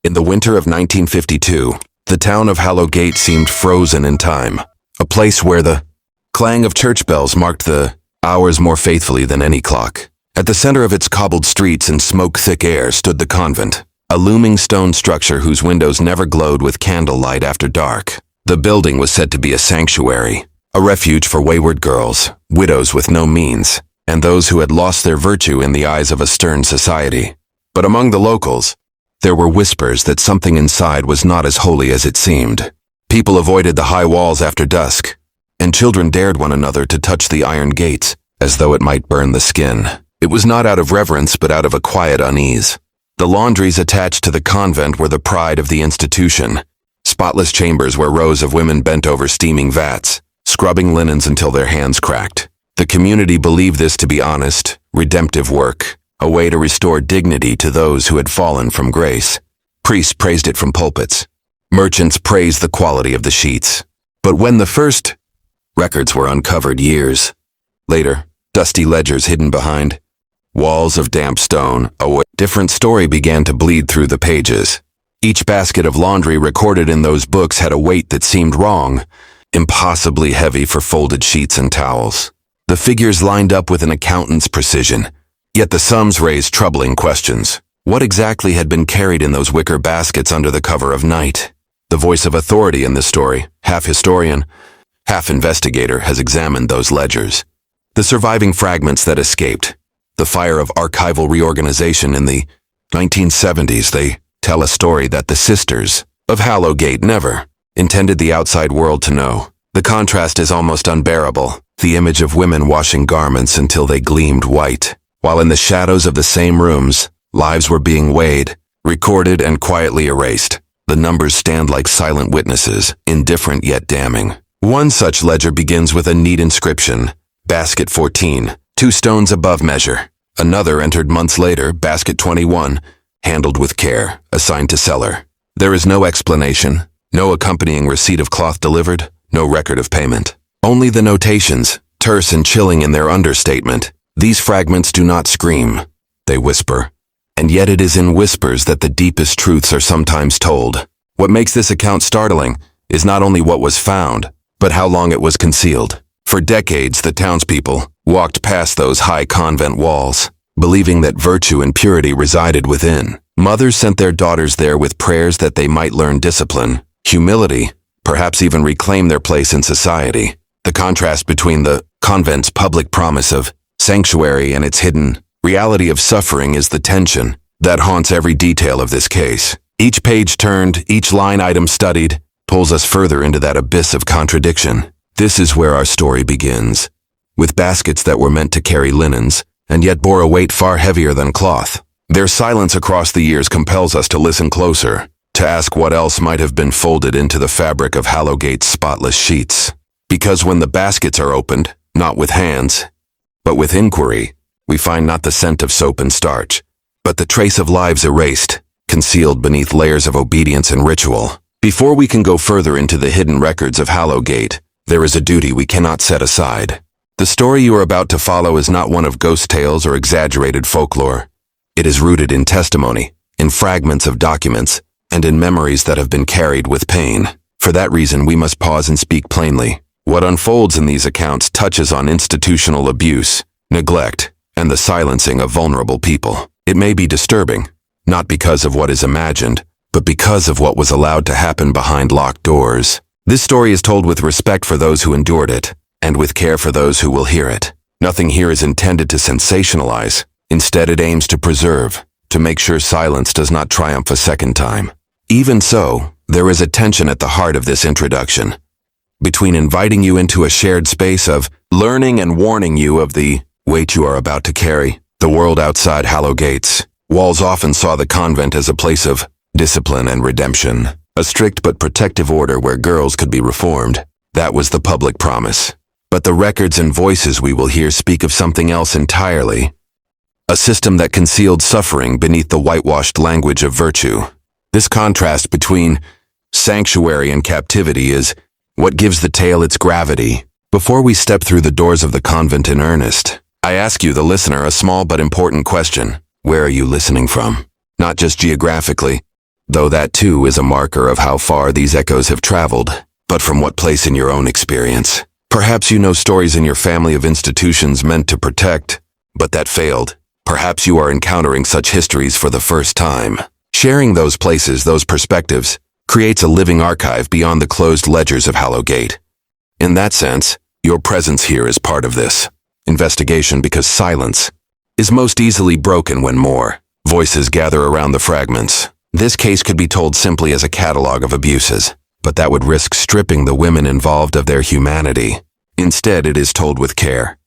In the winter of 1952, the town of Hallow seemed frozen in time, a place where the clang of church bells marked the hours more faithfully than any clock. At the center of its cobbled streets and smoke-thick air stood the convent, a looming stone structure whose windows never glowed with candlelight after dark. The building was said to be a sanctuary, a refuge for wayward girls, widows with no means, and those who had lost their virtue in the eyes of a stern society. But among the locals, there were whispers that something inside was not as holy as it seemed. People avoided the high walls after dusk, and children dared one another to touch the iron gates, as though it might burn the skin. It was not out of reverence, but out of a quiet unease. The laundries attached to the convent were the pride of the institution, spotless chambers where rows of women bent over steaming vats, scrubbing linens until their hands cracked. The community believed this to be honest, redemptive work, a way to restore dignity to those who had fallen from grace. Priests praised it from pulpits. Merchants praised the quality of the sheets. But when the first records were uncovered years later, dusty ledgers hidden behind walls of damp stone, a different story began to bleed through the pages. Each basket of laundry recorded in those books had a weight that seemed wrong, impossibly heavy for folded sheets and towels. The figures lined up with an accountant's precision, yet the sums raised troubling questions. What exactly had been carried in those wicker baskets under the cover of night? The voice of authority in this story, half historian, half investigator, has examined those ledgers. The surviving fragments that escaped, the fire of archival reorganization in the 1970s, they tell a story that the sisters of Hallow never intended the outside world to know. The contrast is almost unbearable, the image of women washing garments until they gleamed white, while in the shadows of the same rooms, lives were being weighed, recorded, and quietly erased. The numbers stand like silent witnesses, indifferent yet damning. One such ledger begins with a neat inscription, Basket 14, 2 stones above measure. Another entered months later, Basket 21, handled with care, assigned to seller. There is no explanation, no accompanying receipt of cloth delivered, no record of payment. Only the notations, terse and chilling in their understatement. These fragments do not scream, they whisper. And yet it is in whispers that the deepest truths are sometimes told. What makes this account startling is not only what was found, but how long it was concealed. For decades, the townspeople walked past those high convent walls, believing that virtue and purity resided within. Mothers sent their daughters there with prayers that they might learn discipline, humility, perhaps even reclaim their place in society. The contrast between the convent's public promise of sanctuary and its hidden reality of suffering is the tension that haunts every detail of this case. Each page turned, each line item studied, pulls us further into that abyss of contradiction. This is where our story begins, with baskets that were meant to carry linens, and yet bore a weight far heavier than cloth. Their silence across the years compels us to listen closer, to ask what else might have been folded into the fabric of Hallowgate's spotless sheets. Because when the baskets are opened, not with hands, but with inquiry, we find not the scent of soap and starch, but the trace of lives erased, concealed beneath layers of obedience and ritual. Before we can go further into the hidden records of Hallowgate, there is a duty we cannot set aside. The story you are about to follow is not one of ghost tales or exaggerated folklore. It is rooted in testimony, in fragments of documents, and in memories that have been carried with pain. For that reason, we must pause and speak plainly. What unfolds in these accounts touches on institutional abuse, neglect, and the silencing of vulnerable people. It may be disturbing, not because of what is imagined, but because of what was allowed to happen behind locked doors. This story is told with respect for those who endured it, and with care for those who will hear it. Nothing here is intended to sensationalize. Instead, it aims to preserve, to make sure silence does not triumph a second time. Even so, there is a tension at the heart of this introduction, between inviting you into a shared space of learning and warning you of the weight you are about to carry. The world outside Hallowgate's walls often saw the convent as a place of discipline and redemption, a strict but protective order where girls could be reformed. That was the public promise. But the records and voices we will hear speak of something else entirely, a system that concealed suffering beneath the whitewashed language of virtue. This contrast between sanctuary and captivity is what gives the tale its gravity. Before we step through the doors of the convent in earnest, I ask you, the listener, a small but important question. Where are you listening from? Not just geographically, though that too is a marker of how far these echoes have traveled. But from what place in your own experience? Perhaps you know stories in your family of institutions meant to protect, but that failed. Perhaps you are encountering such histories for the first time. Sharing those places, those perspectives, creates a living archive beyond the closed ledgers of Hallow Gate. In that sense, your presence here is part of this investigation, because silence is most easily broken when more voices gather around the fragments. This case could be told simply as a catalog of abuses, but that would risk stripping the women involved of their humanity. Instead, it is told with care,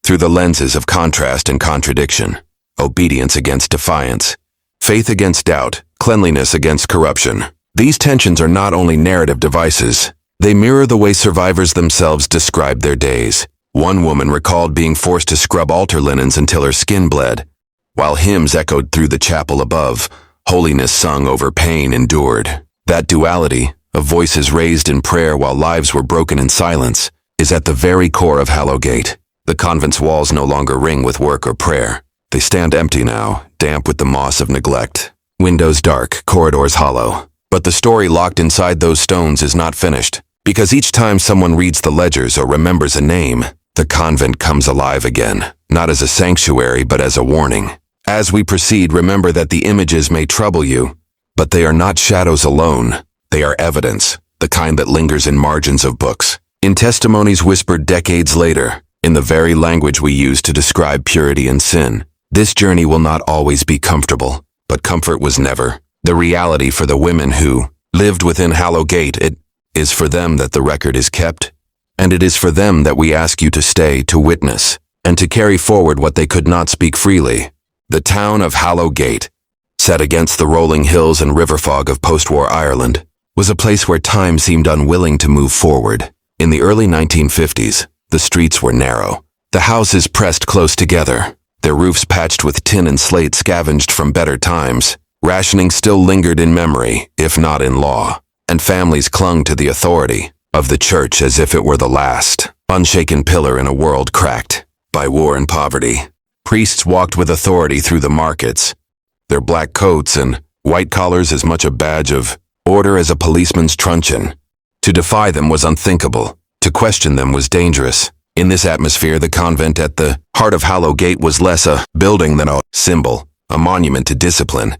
through the lenses of contrast and contradiction, obedience against defiance, faith against doubt, cleanliness against corruption. These tensions are not only narrative devices, they mirror the way survivors themselves described their days. One woman recalled being forced to scrub altar linens until her skin bled, while hymns echoed through the chapel above, holiness sung over pain endured. That duality, of voices raised in prayer while lives were broken in silence, is at the very core of Hallow Gate. The convent's walls no longer ring with work or prayer. They stand empty now, damp with the moss of neglect. Windows dark, corridors hollow. But the story locked inside those stones is not finished, because each time someone reads the ledgers or remembers a name, the convent comes alive again, not as a sanctuary but as a warning. As we proceed, remember that the images may trouble you, but they are not shadows alone. They are evidence, the kind that lingers in margins of books, in testimonies whispered decades later, in the very language we use to describe purity and sin. This journey will not always be comfortable, but comfort was never the reality for the women who lived within Hallow Gate. It is for them that the record is kept, and it is for them that we ask you to stay, to witness, and to carry forward what they could not speak freely. The town of Hallow Gate, set against the rolling hills and river fog of post-war Ireland, was a place where time seemed unwilling to move forward. In the early 1950s, the streets were narrow, the houses pressed close together, their roofs patched with tin and slate scavenged from better times. Rationing still lingered in memory, if not in law, and families clung to the authority of the church as if it were the last unshaken pillar in a world cracked by war and poverty. Priests walked with authority through the markets, their black coats and white collars as much a badge of order as a policeman's truncheon. To defy them was unthinkable. To question them was dangerous. In this atmosphere, the convent at the heart of Hallow Gate was less a building than a symbol, a monument to discipline,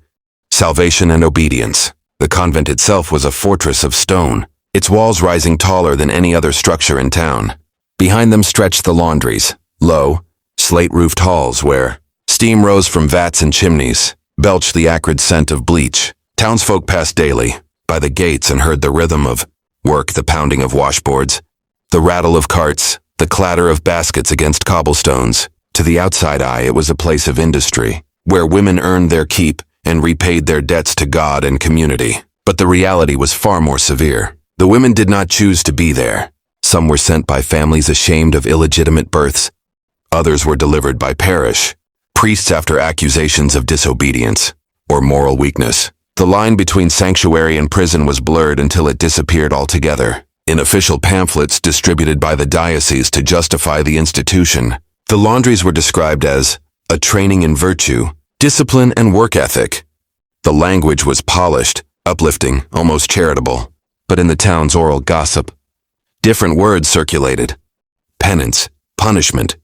salvation, and obedience. The convent itself was a fortress of stone, its walls rising taller than any other structure in town. Behind them stretched the laundries, low, slate-roofed halls where steam rose from vats and chimneys, belched the acrid scent of bleach. Townsfolk passed daily by the gates and heard the rhythm of work, the pounding of washboards, the rattle of carts, the clatter of baskets against cobblestones. To the outside eye, it was a place of industry, where women earned their keep and repaid their debts to God and community. But the reality was far more severe. The women did not choose to be there. Some were sent by families ashamed of illegitimate births. Others were delivered by parish priests after accusations of disobedience or moral weakness. The line between sanctuary and prison was blurred until it disappeared altogether. In official pamphlets distributed by the diocese to justify the institution, the laundries were described as a training in virtue, discipline, and work ethic. The language was polished, uplifting, almost charitable. But in the town's oral gossip, different words circulated. Penance, punishment,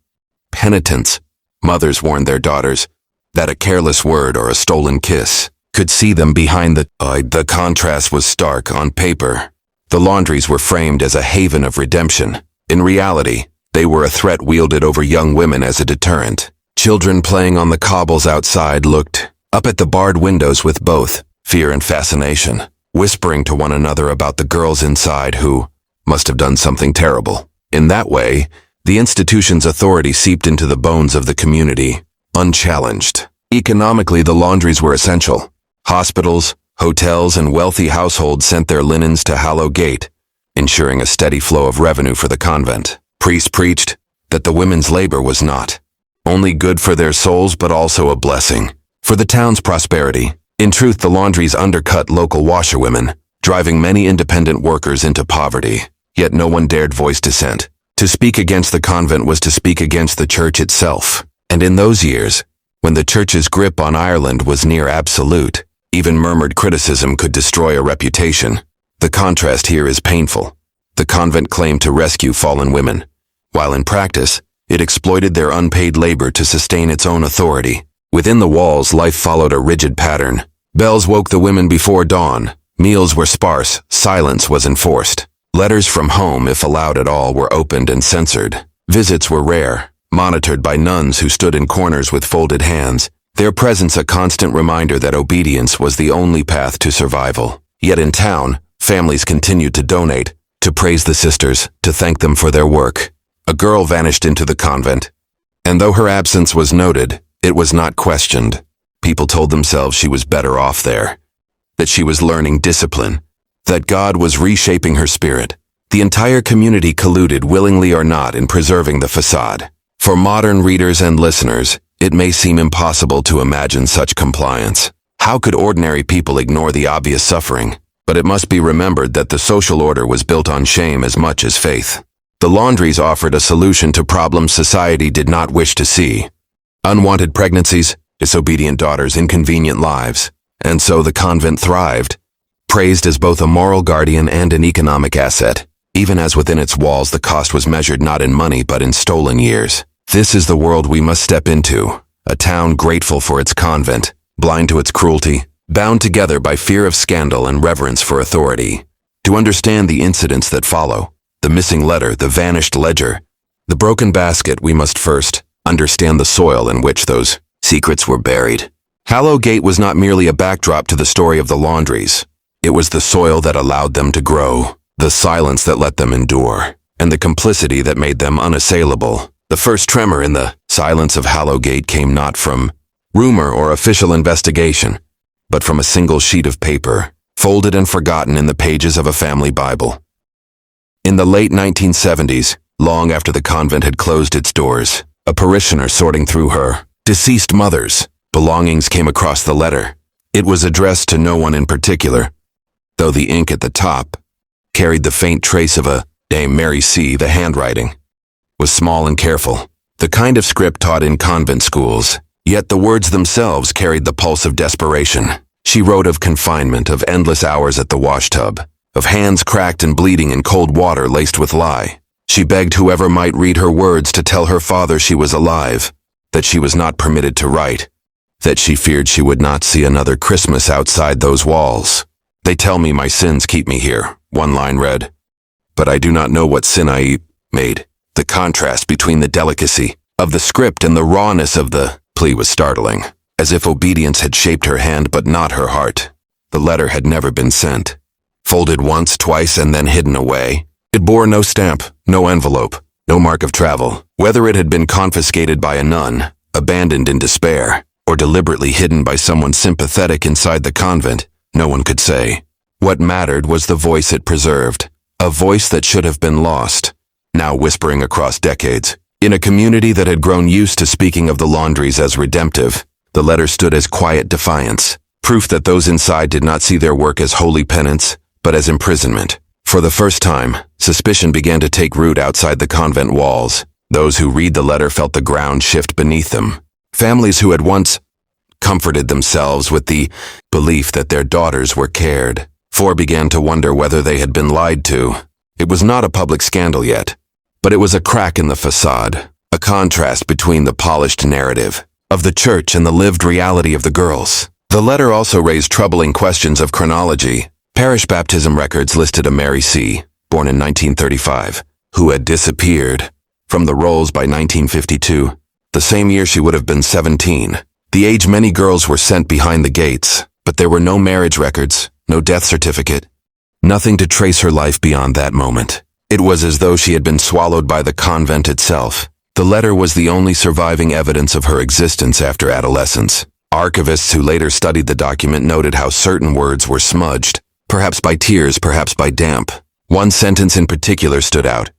penitence. Mothers warned their daughters that a careless word or a stolen kiss could see them behind the contrast was stark. On paper, the laundries were framed as a haven of redemption. In reality, they were a threat wielded over young women as a deterrent. Children playing on the cobbles outside looked up at the barred windows with both fear and fascination, whispering to one another about the girls inside who must have done something terrible. In that way, the institution's authority seeped into the bones of the community, unchallenged. Economically, the laundries were essential. Hospitals, hotels, and wealthy households sent their linens to Hallow Gate, ensuring a steady flow of revenue for the convent. Priests preached that the women's labor was not only good for their souls but also a blessing for the town's prosperity. In truth, the laundries undercut local washerwomen, driving many independent workers into poverty. Yet no one dared voice dissent. To speak against the convent was to speak against the church itself. And in those years, when the church's grip on Ireland was near absolute, Even murmured criticism could destroy a reputation. The contrast here is painful. The convent claimed to rescue fallen women, while in practice, it exploited their unpaid labor to sustain its own authority. Within the walls, life followed a rigid pattern. Bells woke the women before dawn. Meals were sparse. Silence was enforced. Letters from home, if allowed at all, were opened and censored. Visits were rare, monitored by nuns who stood in corners with folded hands, their presence a constant reminder that obedience was the only path to survival. Yet in town, families continued to donate, to praise the sisters, to thank them for their work. A girl vanished into the convent, and though her absence was noted, it was not questioned. People told themselves she was better off there, that she was learning discipline, that God was reshaping her spirit. The entire community colluded, willingly or not, in preserving the facade. For modern readers and listeners, it may seem impossible to imagine such compliance. How could ordinary people ignore the obvious suffering? But it must be remembered that the social order was built on shame as much as faith. The Laundries offered a solution to problems society did not wish to see. Unwanted pregnancies, disobedient daughters, inconvenient lives. And so the convent thrived, praised as both a moral guardian and an economic asset, even as within its walls the cost was measured not in money but in stolen years. This is the world we must step into, a town grateful for its convent, blind to its cruelty, bound together by fear of scandal and reverence for authority. To understand the incidents that follow, the missing letter, the vanished ledger, the broken basket, we must first understand the soil in which those secrets were buried. Hallow Gate was not merely a backdrop to the story of the Laundries. It was the soil that allowed them to grow, the silence that let them endure, and the complicity that made them unassailable. The first tremor in the silence of Hallow Gate came not from rumor or official investigation, but from a single sheet of paper, folded and forgotten in the pages of a family Bible. In the late 1970s, long after the convent had closed its doors, a parishioner sorting through her deceased mother's belongings came across the letter. It was addressed to no one in particular, though the ink at the top carried the faint trace of a Dame Mary C. The handwriting was small and careful, the kind of script taught in convent schools, yet the words themselves carried the pulse of desperation. She wrote of confinement, of endless hours at the washtub, of hands cracked and bleeding in cold water laced with lye. She begged whoever might read her words to tell her father she was alive, that she was not permitted to write, that she feared she would not see another Christmas outside those walls. "They tell me my sins keep me here," one line read. "But I do not know what sin I made." The contrast between the delicacy of the script and the rawness of the plea was startling, as if obedience had shaped her hand but not her heart. The letter had never been sent. Folded once, twice, and then hidden away, it bore no stamp, no envelope, no mark of travel. Whether it had been confiscated by a nun, abandoned in despair, or deliberately hidden by someone sympathetic inside the convent, no one could say. What mattered was the voice it preserved, a voice that should have been lost, now whispering across decades. In a community that had grown used to speaking of the Laundries as redemptive, the letter stood as quiet defiance, proof that those inside did not see their work as holy penance, but as imprisonment. For the first time, suspicion began to take root outside the convent walls. Those who read the letter felt the ground shift beneath them. Families who had once comforted themselves with the belief that their daughters were cared for began to wonder whether they had been lied to. It was not a public scandal yet, but it was a crack in the facade, a contrast between the polished narrative of the church and the lived reality of the girls. The letter also raised troubling questions of chronology. Parish baptism records listed a Mary C., born in 1935, who had disappeared from the rolls by 1952, the same year she would have been 17, the age many girls were sent behind the gates, but there were no marriage records, no death certificate, nothing to trace her life beyond that moment. It was as though she had been swallowed by the convent itself. The letter was the only surviving evidence of her existence after adolescence. Archivists who later studied the document noted how certain words were smudged, perhaps by tears, perhaps by damp. One sentence in particular stood out.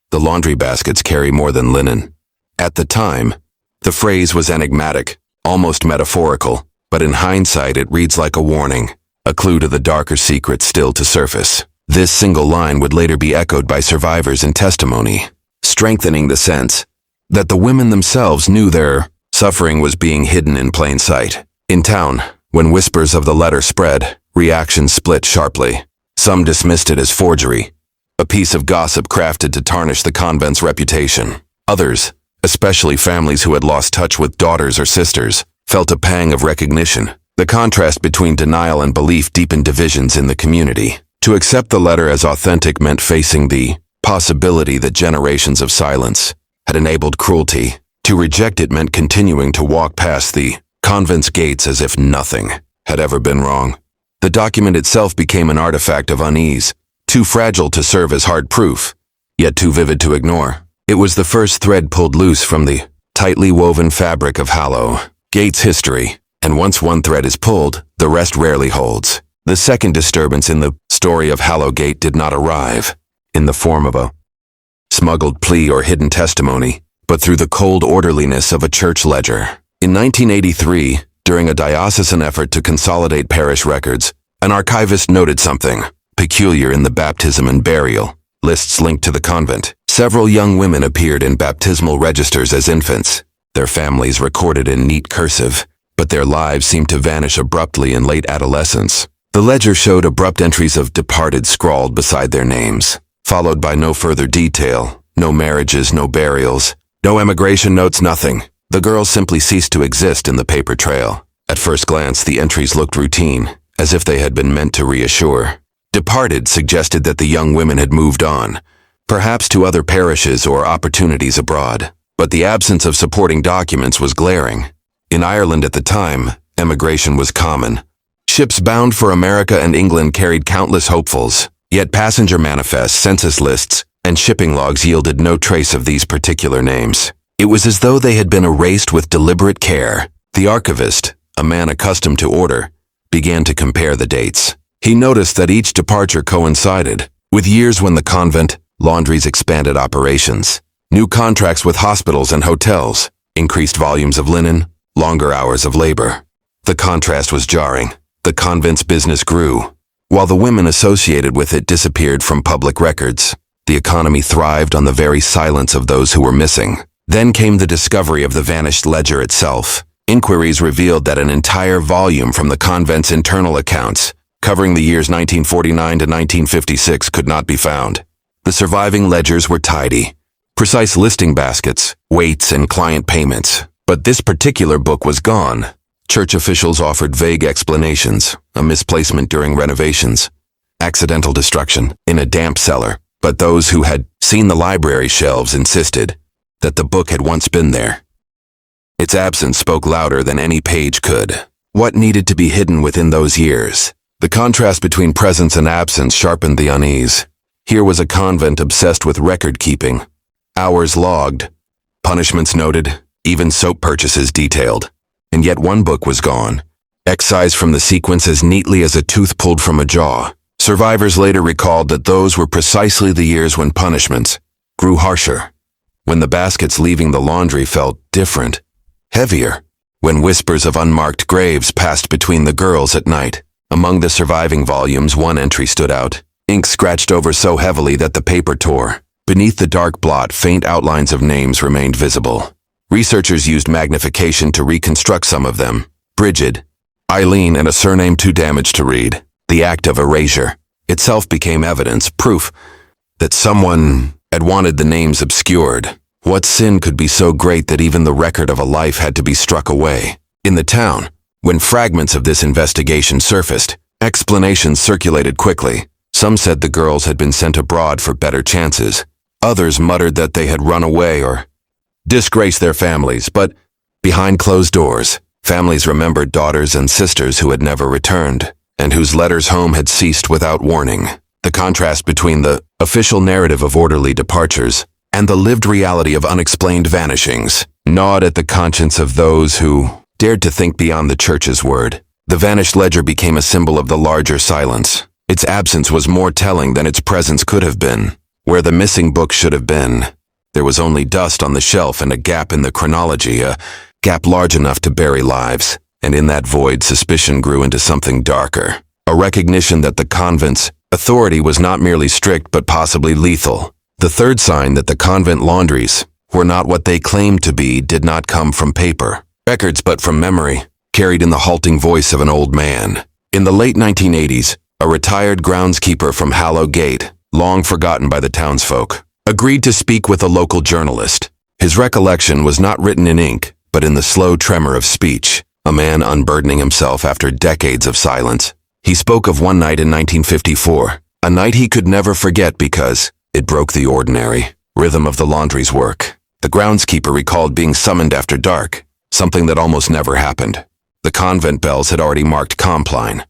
"The laundry baskets carry more than linen." At the time, the phrase was enigmatic, almost metaphorical, but in hindsight it reads like a warning, a clue to the darker secrets still to surface. This single line would later be echoed by survivors in testimony, strengthening the sense that the women themselves knew their suffering was being hidden in plain sight. In town, When whispers of the letter spread, reactions split sharply. Some dismissed it as forgery, a piece of gossip crafted to tarnish the convent's reputation. Others, especially families who had lost touch with daughters or sisters, felt a pang of recognition. The contrast between denial and belief deepened divisions in the community. To accept the letter as authentic meant facing the possibility that generations of silence had enabled cruelty. To reject it meant continuing to walk past the convent's gates as if nothing had ever been wrong. The document itself became an artifact of unease, too fragile to serve as hard proof, yet too vivid to ignore. It was the first thread pulled loose from the tightly woven fabric of Hallow Gate's history, and once one thread is pulled, the rest rarely holds. The second disturbance in the story of Hallow Gate did not arrive in the form of a smuggled plea or hidden testimony, but through the cold orderliness of a church ledger. In 1983, during a diocesan effort to consolidate parish records, an archivist noted something peculiar in the baptism and burial lists linked to the convent. Several young women appeared in baptismal registers as infants, their families recorded in neat cursive, but their lives seemed to vanish abruptly in late adolescence. The ledger showed abrupt entries of departed scrawled beside their names, followed by no further detail, no marriages, no burials, no emigration notes, nothing. The girls simply ceased to exist in the paper trail. At first glance, the entries looked routine, as if they had been meant to reassure. Departed suggested that the young women had moved on, perhaps to other parishes or opportunities abroad. But the absence of supporting documents was glaring. In Ireland at the time, emigration was common. Ships bound for America and England carried countless hopefuls, yet passenger manifests, census lists, and shipping logs yielded no trace of these particular names. It was as though they had been erased with deliberate care. The archivist, a man accustomed to order, began to compare the dates. He noticed that each departure coincided with years when the convent laundries expanded operations. New contracts with hospitals and hotels, increased volumes of linen, longer hours of labor. The contrast was jarring. The convent's business grew, while the women associated with it disappeared from public records. The economy thrived on the very silence of those who were missing. Then came the discovery of the vanished ledger itself. Inquiries revealed that an entire volume from the convent's internal accounts, covering the years 1949 to 1956, could not be found. The surviving ledgers were tidy, precise listing baskets, weights, and client payments. But this particular book was gone. Church officials offered vague explanations, a misplacement during renovations, accidental destruction in a damp cellar. But those who had seen the library shelves insisted that the book had once been there. Its absence spoke louder than any page could. What needed to be hidden within those years? The contrast between presence and absence sharpened the unease. Here was a convent obsessed with record-keeping, hours logged, punishments noted, even soap purchases detailed. And yet one book was gone, excised from the sequence as neatly as a tooth pulled from a jaw. Survivors later recalled that those were precisely the years when punishments grew harsher, when the baskets leaving the laundry felt different, heavier, when whispers of unmarked graves passed between the girls at night. Among the surviving volumes, one entry stood out, ink scratched over so heavily that the paper tore. Beneath the dark blot, faint outlines of names remained visible. Researchers used magnification to reconstruct some of them. Bridget, Eileen, and a surname too damaged to read. The act of erasure itself became evidence, proof that someone had wanted the names obscured. What sin could be so great that even the record of a life had to be struck away? In the town, when fragments of this investigation surfaced, explanations circulated quickly. Some said the girls had been sent abroad for better chances. Others muttered that they had run away or disgraced their families, but behind closed doors, families remembered daughters and sisters who had never returned, and whose letters home had ceased without warning. The contrast between the official narrative of orderly departures and the lived reality of unexplained vanishings gnawed at the conscience of those who dared to think beyond the church's word. The vanished ledger became a symbol of the larger silence. Its absence was more telling than its presence could have been. Where the missing book should have been, there was only dust on the shelf and a gap in the chronology, a gap large enough to bury lives. And in that void, suspicion grew into something darker. A recognition that the convent's authority was not merely strict but possibly lethal. The third sign that the convent laundries were not what they claimed to be did not come from paper records but from memory. carried in the halting voice of an old man. In the late 1980s, a retired groundskeeper from Hallow Gate, long forgotten by the townsfolk, agreed to speak with a local journalist. His recollection was not written in ink, but in the slow tremor of speech, a man unburdening himself after decades of silence. He spoke of one night in 1954, a night he could never forget because it broke the ordinary rhythm of the laundry's work. The groundskeeper recalled being summoned after dark, something that almost never happened. The convent bells had already marked compline,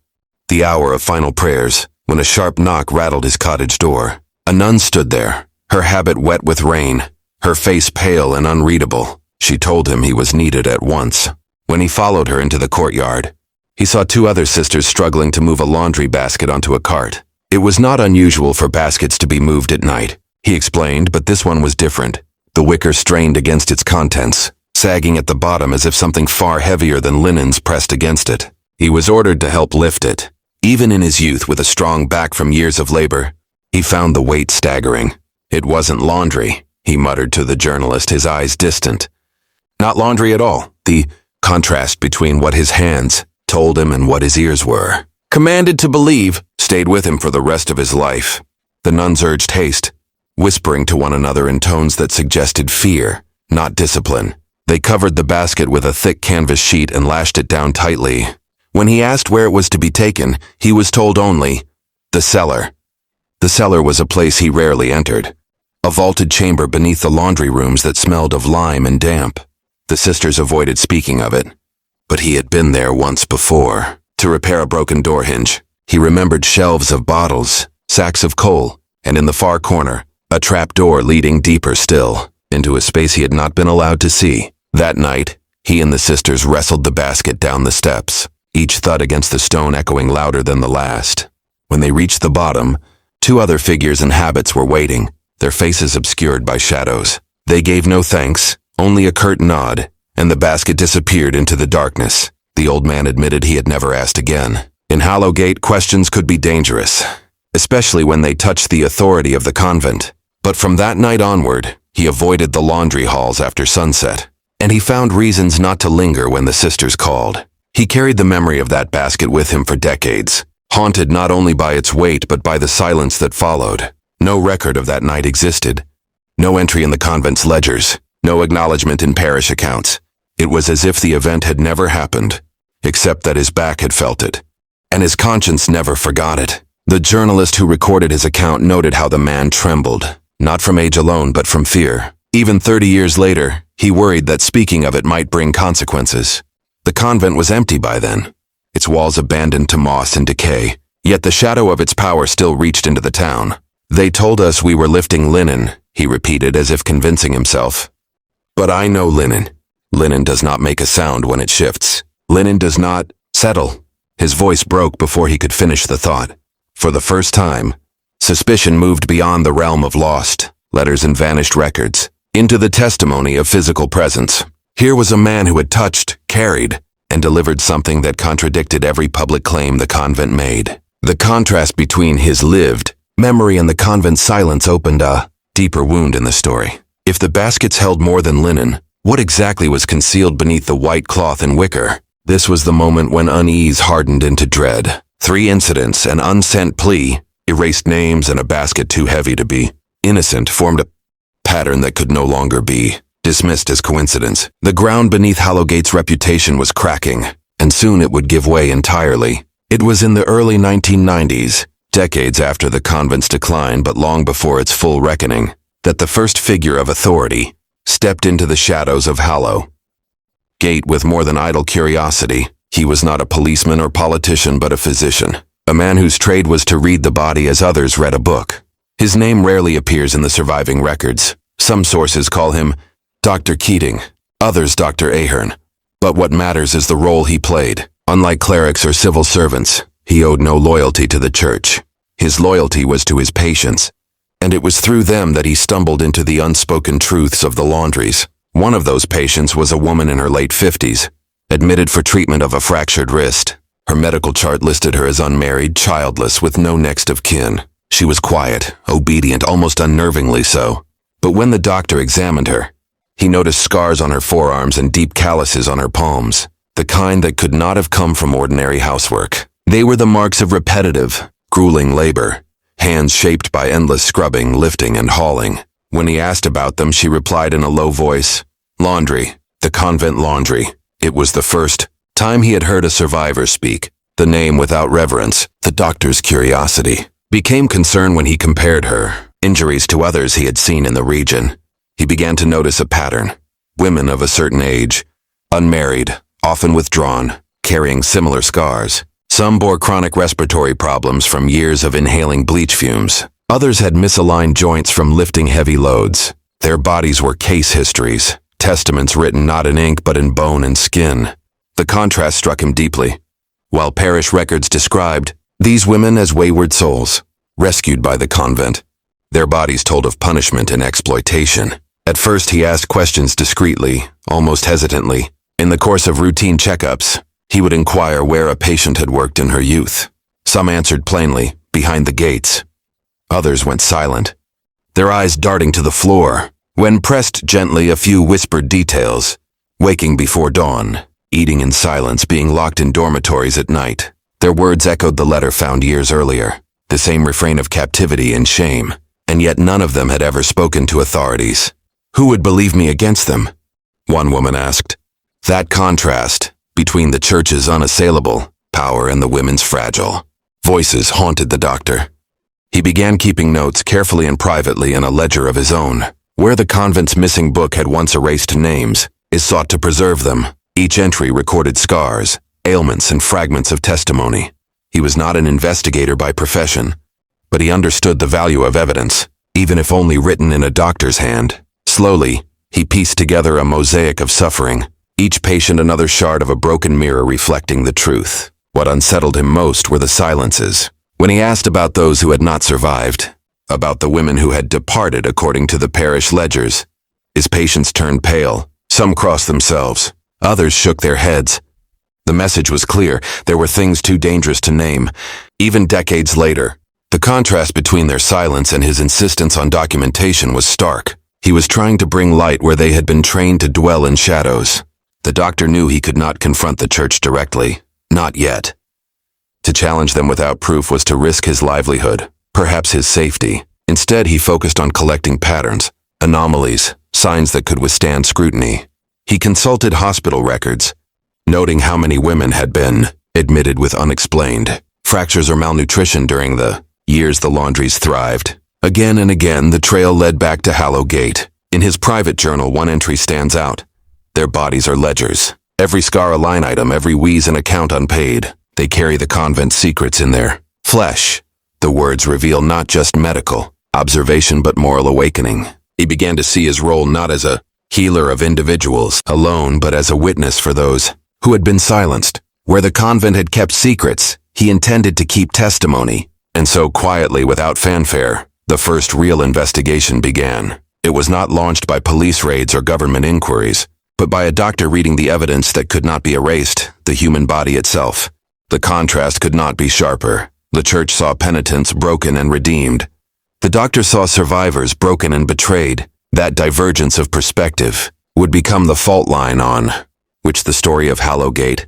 the hour of final prayers, when a sharp knock rattled his cottage door. A nun stood there, her habit wet with rain, her face pale and unreadable. She told him he was needed at once. When he followed her into the courtyard, he saw two other sisters struggling to move a laundry basket onto a cart. It was not unusual for baskets to be moved at night, he explained, but this one was different. The wicker strained against its contents, sagging at the bottom as if something far heavier than linens pressed against it. He was ordered to help lift it. Even in his youth, with a strong back from years of labor, he found the weight staggering. It wasn't laundry, he muttered to the journalist, his eyes distant. Not laundry at all. The contrast between what his hands told him and what his ears were, commanded to believe, stayed with him for the rest of his life. The nuns urged haste, whispering to one another in tones that suggested fear, not discipline. They covered the basket with a thick canvas sheet and lashed it down tightly. When he asked where it was to be taken, he was told only, the cellar. The cellar was a place he rarely entered, a vaulted chamber beneath the laundry rooms that smelled of lime and damp. The sisters avoided speaking of it, but he had been there once before. To repair a broken door hinge, he remembered shelves of bottles, sacks of coal, and in the far corner, a trap door leading deeper still, into a space he had not been allowed to see. That night, he and the sisters wrestled the basket down the steps, each thud against the stone echoing louder than the last. When they reached the bottom, two other figures in habits were waiting, their faces obscured by shadows. They gave no thanks, only a curt nod, and the basket disappeared into the darkness. The old man admitted he had never asked again. In Hallow Gate, questions could be dangerous, especially when they touched the authority of the convent. But from that night onward, he avoided the laundry halls after sunset, and he found reasons not to linger when the sisters called. He carried the memory of that basket with him for decades, haunted not only by its weight but by the silence that followed. No record of that night existed, no entry in the convent's ledgers, no acknowledgement in parish accounts. It was as if the event had never happened, except that his back had felt it, and his conscience never forgot it. The journalist who recorded his account noted how the man trembled, not from age alone but from fear. Even 30 years later, he worried that speaking of it might bring consequences. The convent was empty by then, its walls abandoned to moss and decay, yet the shadow of its power still reached into the town. They told us we were lifting linen, he repeated as if convincing himself. But I know linen. Linen does not make a sound when it shifts. Linen does not settle. His voice broke before he could finish the thought. For the first time, suspicion moved beyond the realm of lost letters and vanished records, into the testimony of physical presence. Here was a man who had touched, carried, and delivered something that contradicted every public claim the convent made. The contrast between his lived memory and the convent's silence opened a deeper wound in the story. If the baskets held more than linen, what exactly was concealed beneath the white cloth and wicker? This was the moment when unease hardened into dread. 3 incidents, an unsent plea, erased names, and a basket too heavy to be innocent formed a pattern that could no longer be dismissed as coincidence. The ground beneath Hallow Gate's reputation was cracking, and soon it would give way entirely. It was in the early 1990s, decades after the convent's decline but long before its full reckoning, that the first figure of authority stepped into the shadows of Hallow Gate with more than idle curiosity. He was not a policeman or politician but a physician, a man whose trade was to read the body as others read a book. His name rarely appears in the surviving records. Some sources call him Dr. Keating, others Dr. Ahern. But what matters is the role he played. Unlike clerics or civil servants, he owed no loyalty to the church. His loyalty was to his patients, and it was through them that he stumbled into the unspoken truths of the laundries. One of those patients was a woman in her late 50s, admitted for treatment of a fractured wrist. Her medical chart listed her as unmarried, childless, with no next of kin. She was quiet, obedient, almost unnervingly so. But when the doctor examined her, he noticed scars on her forearms and deep calluses on her palms. the kind that could not have come from ordinary housework. They were the marks of repetitive, grueling labor, hands shaped by endless scrubbing, lifting, and hauling. When he asked about them, she replied in a low voice, "Laundry, the convent laundry." It was the first time he had heard a survivor speak, the name without reverence. The doctor's curiosity became concern when he compared her injuries to others he had seen in the region. He began to notice a pattern. Women of a certain age, unmarried, often withdrawn, carrying similar scars. Some bore chronic respiratory problems from years of inhaling bleach fumes. Others had misaligned joints from lifting heavy loads. Their bodies were case histories, testaments written not in ink but in bone and skin. The contrast struck him deeply. While parish records described these women as wayward souls, rescued by the convent, their bodies told of punishment and exploitation. At first he asked questions discreetly, almost hesitantly. In the course of routine checkups, he would inquire where a patient had worked in her youth. Some answered plainly, behind the gates. Others went silent, their eyes darting to the floor. When pressed gently, a few whispered details: waking before dawn, eating in silence, being locked in dormitories at night. Their words echoed the letter found years earlier, the same refrain of captivity and shame, and yet none of them had ever spoken to authorities. Who would believe me against them? One woman asked. That contrast between the church's unassailable power and the women's fragile voices haunted the doctor. He began keeping notes carefully and privately in a ledger of his own. Where the convent's missing book had once erased names, is sought to preserve them. Each entry recorded scars, ailments, and fragments of testimony. He was not an investigator by profession, but he understood the value of evidence, even if only written in a doctor's hand. Slowly, he pieced together a mosaic of suffering, each patient another shard of a broken mirror reflecting the truth. What unsettled him most were the silences. When he asked about those who had not survived, about the women who had departed according to the parish ledgers, his patients turned pale. Some crossed themselves. Others shook their heads. The message was clear. There were things too dangerous to name. Even decades later, the contrast between their silence and his insistence on documentation was stark. He was trying to bring light where they had been trained to dwell in shadows. The doctor knew he could not confront the church directly. Not yet. To challenge them without proof was to risk his livelihood, perhaps his safety. Instead, he focused on collecting patterns, anomalies, signs that could withstand scrutiny. He consulted hospital records, noting how many women had been admitted with unexplained fractures or malnutrition during the years the laundries thrived. Again and again, the trail led back to Hallow Gate. In his private journal, one entry stands out. Their bodies are ledgers. Every scar a line item, every wheeze an account unpaid. They carry the convent's secrets in their flesh. The words reveal not just medical observation but moral awakening. He began to see his role not as a healer of individuals alone, but as a witness for those who had been silenced. Where the convent had kept secrets, he intended to keep testimony. And so quietly, without fanfare, the first real investigation began. It was not launched by police raids or government inquiries, but by a doctor reading the evidence that could not be erased, the human body itself. The contrast could not be sharper. The church saw penitents broken and redeemed. The doctor saw survivors broken and betrayed. That divergence of perspective would become the fault line on which the story of Hallow Gate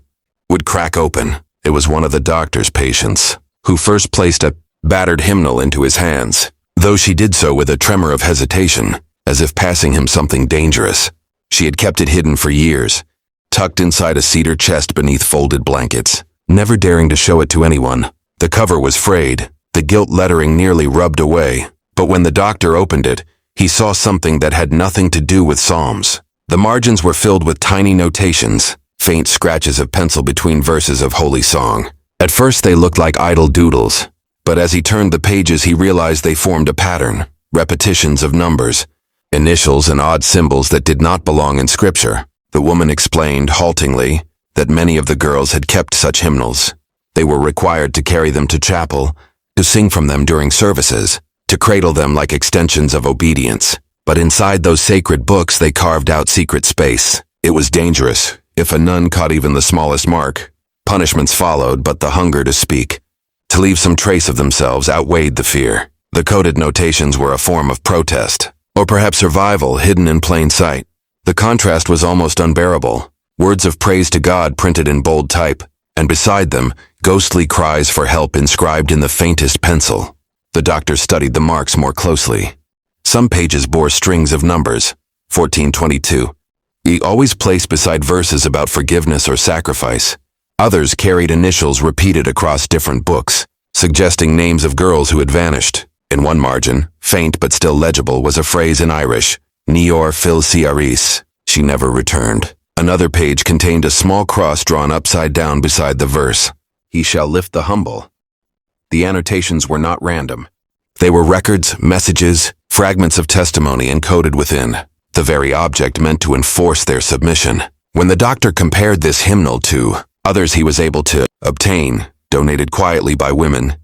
would crack open. It was one of the doctor's patients who first placed a battered hymnal into his hands, though she did so with a tremor of hesitation, as if passing him something dangerous. She had kept it hidden for years, tucked inside a cedar chest beneath folded blankets, never daring to show it to anyone. The cover was frayed, the gilt lettering nearly rubbed away, but when the doctor opened it, he saw something that had nothing to do with psalms. The margins were filled with tiny notations, faint scratches of pencil between verses of holy song. At first they looked like idle doodles, but as he turned the pages he realized they formed a pattern, repetitions of numbers, initials and odd symbols that did not belong in scripture. The woman explained, haltingly, that many of the girls had kept such hymnals. They were required to carry them to chapel, to sing from them during services, to cradle them like extensions of obedience. But inside those sacred books they carved out secret space. It was dangerous. If a nun caught even the smallest mark, punishments followed, but the hunger to speak, to leave some trace of themselves, outweighed the fear. The coded notations were a form of protest, or perhaps survival hidden in plain sight. The contrast was almost unbearable. words of praise to God printed in bold type, and beside them, ghostly cries for help inscribed in the faintest pencil. The doctor studied the marks more closely. Some pages bore strings of numbers, 1422. He always placed beside verses about forgiveness or sacrifice. Others carried initials repeated across different books, suggesting names of girls who had vanished. In one margin, faint but still legible, was a phrase in Irish, Nior fil Ciaris, she never returned. Another page contained a small cross drawn upside down beside the verse, He shall lift the humble. The annotations were not random. They were records, messages, fragments of testimony encoded within. The very object meant to enforce their submission. When the doctor compared this hymnal to others he was able to obtain, donated quietly by women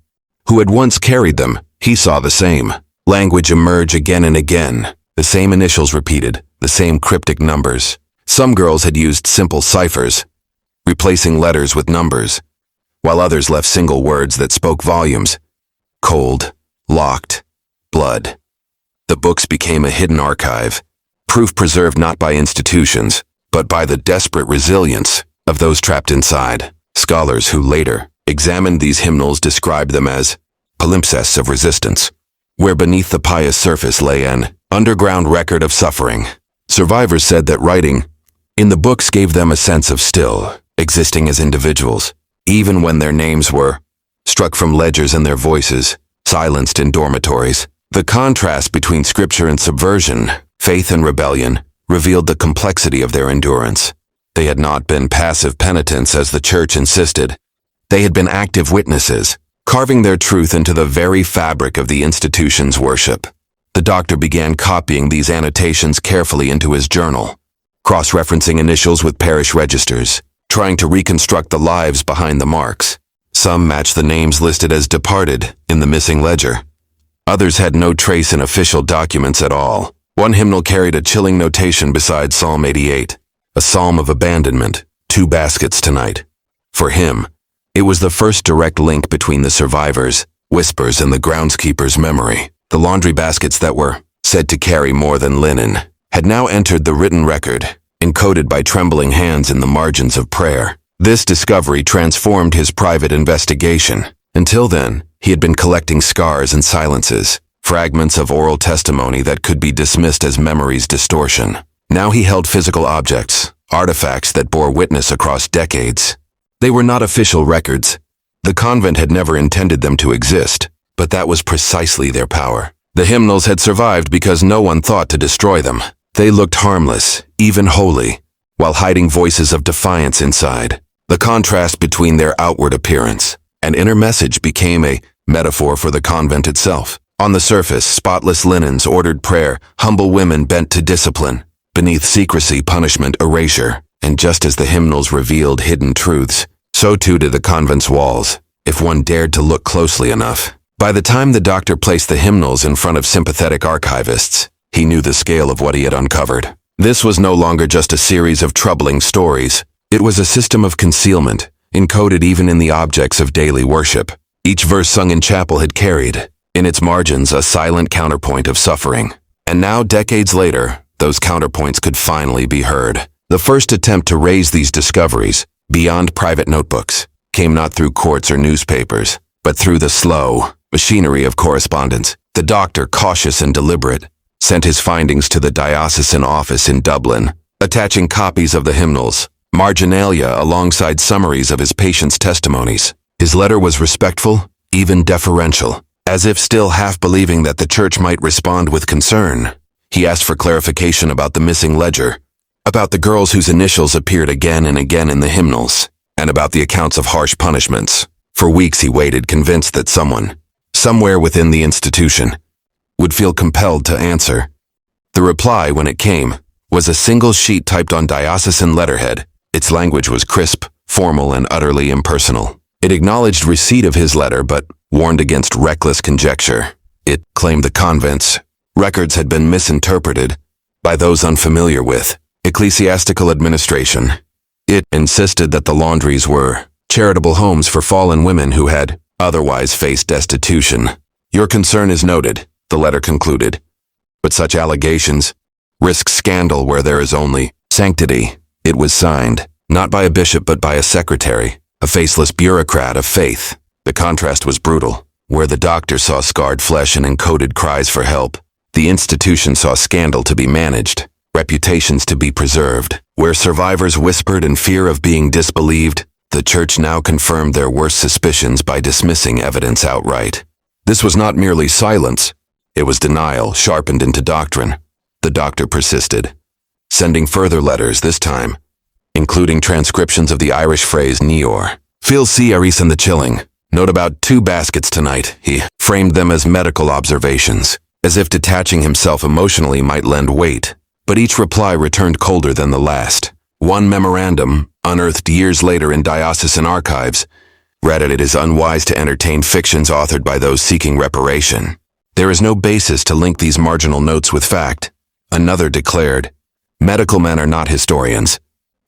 who had once carried them, he saw the same language emerge again and again, the same initials repeated, the same cryptic numbers. Some girls had used simple ciphers, replacing letters with numbers, while others left single words that spoke volumes. Cold, locked, blood. The books became a hidden archive, proof preserved not by institutions, but by the desperate resilience of those trapped inside. Scholars who later examined these hymnals described them as palimpsests of resistance, where beneath the pious surface lay an underground record of suffering. Survivors said that writing in the books gave them a sense of still existing as individuals, even when their names were struck from ledgers and their voices silenced in dormitories. The contrast between scripture and subversion, faith and rebellion, revealed the complexity of their endurance. They had not been passive penitents as the church insisted. They had been active witnesses, carving their truth into the very fabric of the institution's worship. The doctor began copying these annotations carefully into his journal, cross-referencing initials with parish registers, trying to reconstruct the lives behind the marks. Some matched the names listed as departed in the missing ledger. Others had no trace in official documents at all. One hymnal carried a chilling notation beside Psalm 88, a psalm of abandonment, 2 baskets tonight. For him, it was the first direct link between the survivors, whispers, and the groundskeeper's memory. The laundry baskets that were said to carry more than linen had now entered the written record, encoded by trembling hands in the margins of prayer. This discovery transformed his private investigation. Until then, he had been collecting scars and silences, fragments of oral testimony that could be dismissed as memory's distortion. Now he held physical objects, artifacts that bore witness across decades. They were not official records. The convent had never intended them to exist, but that was precisely their power. The hymnals had survived because no one thought to destroy them. They looked harmless, even holy, while hiding voices of defiance inside. The contrast between their outward appearance and inner message became a metaphor for the convent itself. On the surface, spotless linens ordered prayer, humble women bent to discipline. Beneath secrecy, punishment, erasure. And just as the hymnals revealed hidden truths, so too did the convent's walls, if one dared to look closely enough. By the time the doctor placed the hymnals in front of sympathetic archivists, he knew the scale of what he had uncovered. This was no longer just a series of troubling stories. It was a system of concealment, encoded even in the objects of daily worship. Each verse sung in chapel had carried, in its margins, a silent counterpoint of suffering. And now, decades later, those counterpoints could finally be heard. The first attempt to raise these discoveries, beyond private notebooks, came not through courts or newspapers, but through the slow machinery of correspondence. The doctor, cautious and deliberate, sent his findings to the diocesan office in Dublin, attaching copies of the hymnals, marginalia alongside summaries of his patients' testimonies. His letter was respectful, even deferential. As if still half believing that the church might respond with concern, he asked for clarification about the missing ledger, about the girls whose initials appeared again and again in the hymnals, and about the accounts of harsh punishments. For weeks he waited, convinced that someone, somewhere within the institution, would feel compelled to answer. The reply, when it came, was a single sheet typed on diocesan letterhead. Its language was crisp, formal, and utterly impersonal. It acknowledged receipt of his letter, but warned against reckless conjecture. It claimed the convent's records had been misinterpreted by those unfamiliar with ecclesiastical administration. It insisted that the laundries were charitable homes for fallen women who had otherwise faced destitution. Your concern is noted, the letter concluded, but such allegations risk scandal where there is only sanctity. It was signed, not by a bishop but by a secretary, a faceless bureaucrat of faith. The contrast was brutal. Where the doctor saw scarred flesh and encoded cries for help, the institution saw scandal to be managed, reputations to be preserved. Where survivors whispered in fear of being disbelieved, the church now confirmed their worst suspicions by dismissing evidence outright. This was not merely silence, it was denial sharpened into doctrine. The doctor persisted, sending further letters this time, including transcriptions of the Irish phrase Neor. Phil C. Aris and the chilling. Note about 2 baskets tonight. He framed them as medical observations, as if detaching himself emotionally might lend weight. But each reply returned colder than the last. One memorandum, unearthed years later in diocesan archives, read it is unwise to entertain fictions authored by those seeking reparation. There is no basis to link these marginal notes with fact. Another declared, medical men are not historians.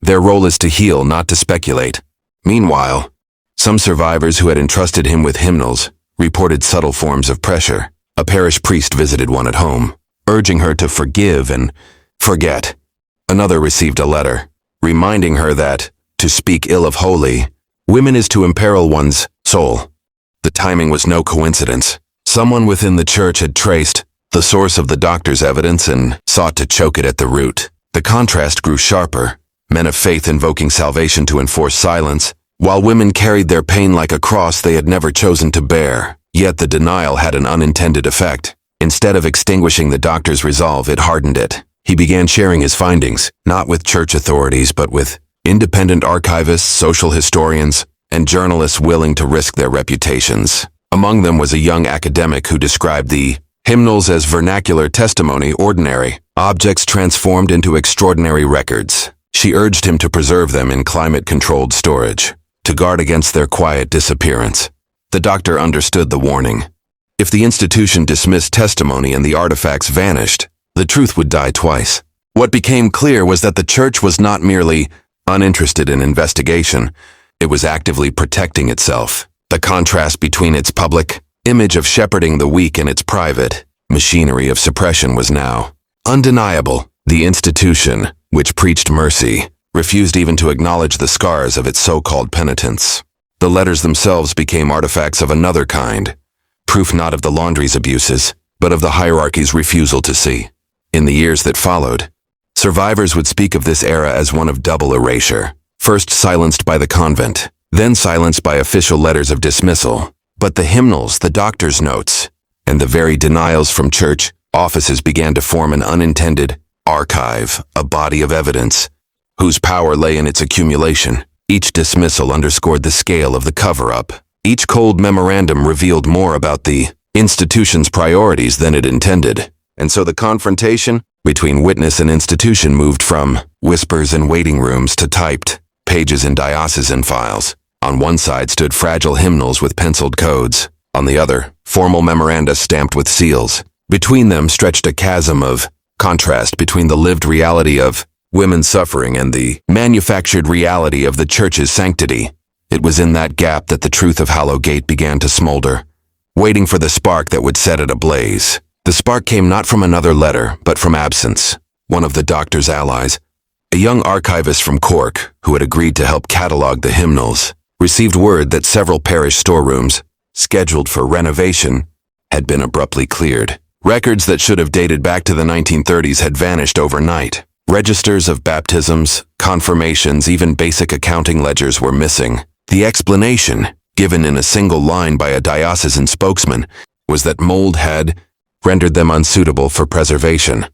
Their role is to heal, not to speculate. Meanwhile, some survivors who had entrusted him with hymnals reported subtle forms of pressure. A parish priest visited one at home, urging her to forgive and forget. Another received a letter, reminding her that, to speak ill of holy women is to imperil one's soul. The timing was no coincidence. Someone within the church had traced the source of the doctor's evidence and sought to choke it at the root. The contrast grew sharper, men of faith invoking salvation to enforce silence, while women carried their pain like a cross they had never chosen to bear. Yet the denial had an unintended effect. Instead of extinguishing the doctor's resolve, it hardened it. He began sharing his findings, not with church authorities, but with independent archivists, social historians, and journalists willing to risk their reputations. Among them was a young academic who described the hymnals as vernacular testimony, ordinary objects transformed into extraordinary records. She urged him to preserve them in climate-controlled storage, to guard against their quiet disappearance. The doctor understood the warning. If the institution dismissed testimony and the artifacts vanished, the truth would die twice. What became clear was that the church was not merely uninterested in investigation, it was actively protecting itself. The contrast between its public image of shepherding the weak and its private machinery of suppression was now undeniable. The institution, which preached mercy, refused even to acknowledge the scars of its so-called penitents. The letters themselves became artifacts of another kind, proof not of the Laundries abuses, but of the hierarchy's refusal to see. In the years that followed, survivors would speak of this era as one of double erasure, first silenced by the convent, then silenced by official letters of dismissal. But the hymnals, the doctor's notes, and the very denials from church offices began to form an unintended archive, a body of evidence, whose power lay in its accumulation. Each dismissal underscored the scale of the cover-up. Each cold memorandum revealed more about the institution's priorities than it intended. And so the confrontation between witness and institution moved from whispers in waiting rooms to typed pages in diocesan files. On one side stood fragile hymnals with penciled codes. On the other, formal memoranda stamped with seals. Between them stretched a chasm of contrast between the lived reality of women's suffering and the manufactured reality of the church's sanctity. It was in that gap that the truth of Hallow Gate began to smolder, waiting for the spark that would set it ablaze. The spark came not from another letter, but from absence. One of the doctor's allies, a young archivist from Cork who had agreed to help catalog the hymnals, received word that several parish storerooms, scheduled for renovation, had been abruptly cleared. Records that should have dated back to the 1930s had vanished overnight. Registers of baptisms, confirmations, even basic accounting ledgers were missing. The explanation, given in a single line by a diocesan spokesman, was that mold had rendered them unsuitable for preservation.